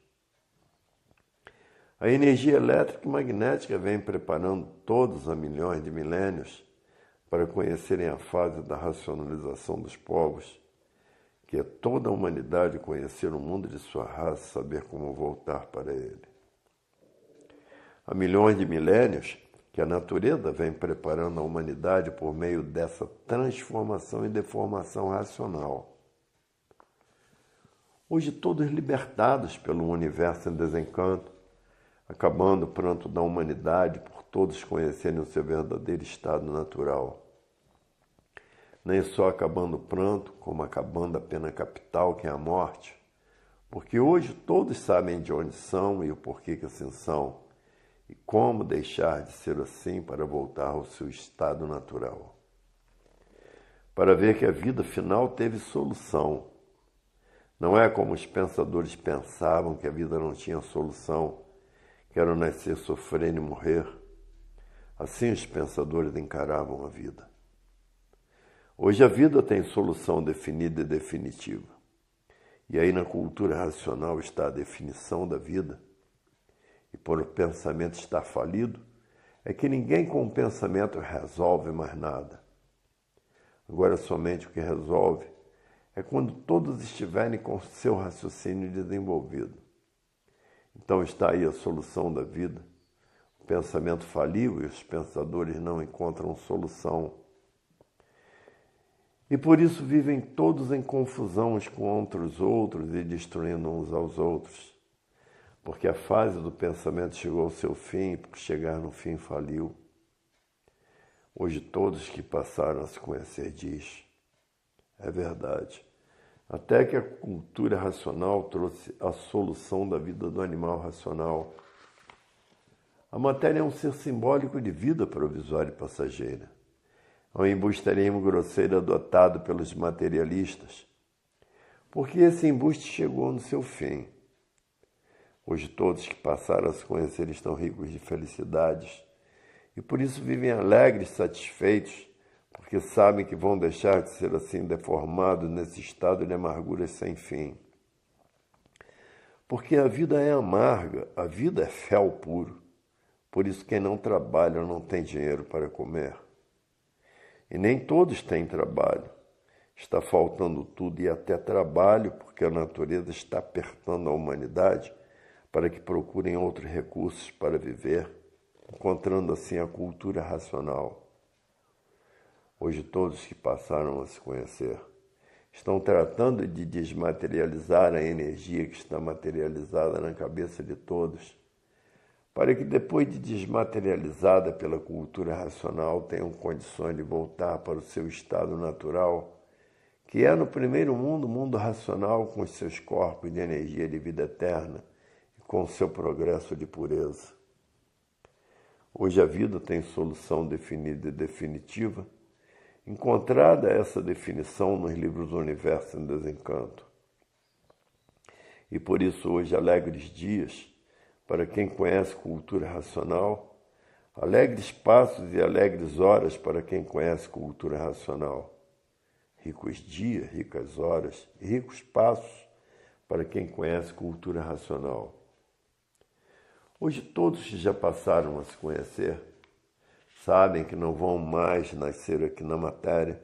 A energia elétrica e magnética vem preparando todos há milhões de milênios para conhecerem a fase da racionalização dos povos, que é toda a humanidade conhecer o mundo de sua raça, saber como voltar para ele. Há milhões de milênios que a natureza vem preparando a humanidade por meio dessa transformação e deformação racional. Hoje todos libertados pelo universo em desencanto, acabando o pranto da humanidade por todos conhecerem o seu verdadeiro estado natural. Nem só acabando o pranto, como acabando a pena capital, que é a morte, porque hoje todos sabem de onde são e o porquê que assim são, e como deixar de ser assim para voltar ao seu estado natural. Para ver que a vida final teve solução. Não é como os pensadores pensavam que a vida não tinha solução, que era nascer, sofrer e morrer. Assim os pensadores encaravam a vida. Hoje a vida tem solução definida e definitiva. E aí na cultura racional está a definição da vida. E por o pensamento estar falido, é que ninguém com o pensamento resolve mais nada. Agora somente o que resolve é quando todos estiverem com seu raciocínio desenvolvido. Então está aí a solução da vida. O pensamento faliu e os pensadores não encontram solução. E por isso vivem todos em confusão uns contra os outros e destruindo uns aos outros. Porque a fase do pensamento chegou ao seu fim e por chegar no fim faliu. Hoje todos que passaram a se conhecer diz, é verdade. Até que a cultura racional trouxe a solução da vida do animal racional. A matéria é um ser simbólico de vida provisória e passageira. É um embusterismo grosseiro adotado pelos materialistas, porque esse embuste chegou no seu fim. Hoje todos que passaram a se conhecer estão ricos de felicidades e por isso vivem alegres, satisfeitos, porque sabem que vão deixar de ser assim deformados nesse estado de amargura sem fim. Porque a vida é amarga, a vida é fel puro. Por isso quem não trabalha não tem dinheiro para comer. E nem todos têm trabalho. Está faltando tudo e até trabalho, porque a natureza está apertando a humanidade para que procurem outros recursos para viver, encontrando assim a cultura racional. Hoje todos que passaram a se conhecer estão tratando de desmaterializar a energia que está materializada na cabeça de todos, para que depois de desmaterializada pela cultura racional tenham condições de voltar para o seu estado natural, que é no primeiro mundo, o mundo racional com os seus corpos de energia de vida eterna e com o seu progresso de pureza. Hoje a vida tem solução definida e definitiva, encontrada essa definição nos livros do Universo em Desencanto. E por isso hoje alegres dias, para quem conhece cultura racional, alegres passos e alegres horas para quem conhece cultura racional. Ricos dias, ricas horas e ricos passos para quem conhece cultura racional. Hoje todos que já passaram a se conhecer sabem que não vão mais nascer aqui na matéria,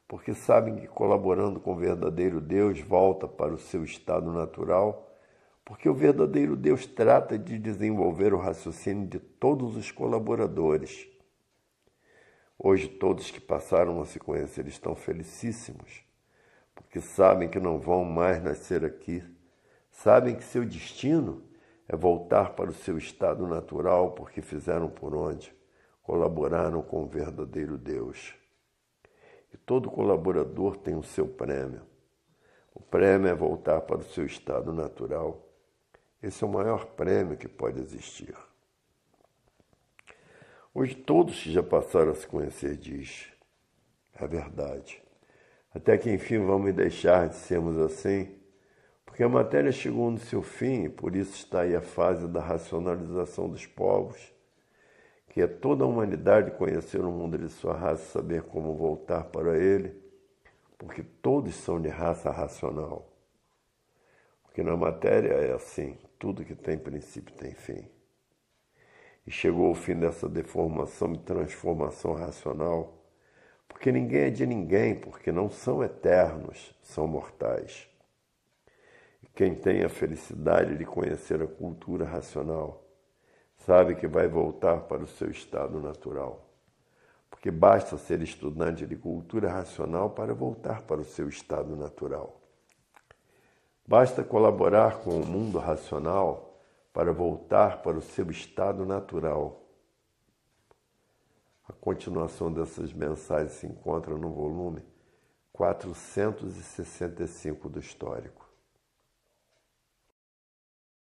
porque sabem que colaborando com o verdadeiro Deus volta para o seu estado natural, porque o verdadeiro Deus trata de desenvolver o raciocínio de todos os colaboradores. Hoje todos que passaram a se conhecer estão felicíssimos, porque sabem que não vão mais nascer aqui, sabem que seu destino é voltar para o seu estado natural, porque fizeram por onde? Colaboraram com o verdadeiro Deus. E todo colaborador tem o seu prêmio. O prêmio é voltar para o seu estado natural. Esse é o maior prêmio que pode existir. Hoje todos que já passaram a se conhecer diz, é verdade. Até que enfim vamos deixar de sermos assim, porque a matéria chegou no seu fim e por isso está aí a fase da racionalização dos povos, que é toda a humanidade conhecer o mundo de sua raça e saber como voltar para ele, porque todos são de raça racional. Porque na matéria é assim, tudo que tem princípio tem fim. E chegou o fim dessa deformação e transformação racional, porque ninguém é de ninguém, porque não são eternos, são mortais. E quem tem a felicidade de conhecer a cultura racional, sabe que vai voltar para o seu estado natural. Porque basta ser estudante de cultura racional para voltar para o seu estado natural. Basta colaborar com o mundo racional para voltar para o seu estado natural. A continuação dessas mensagens se encontra no volume 465 do Histórico.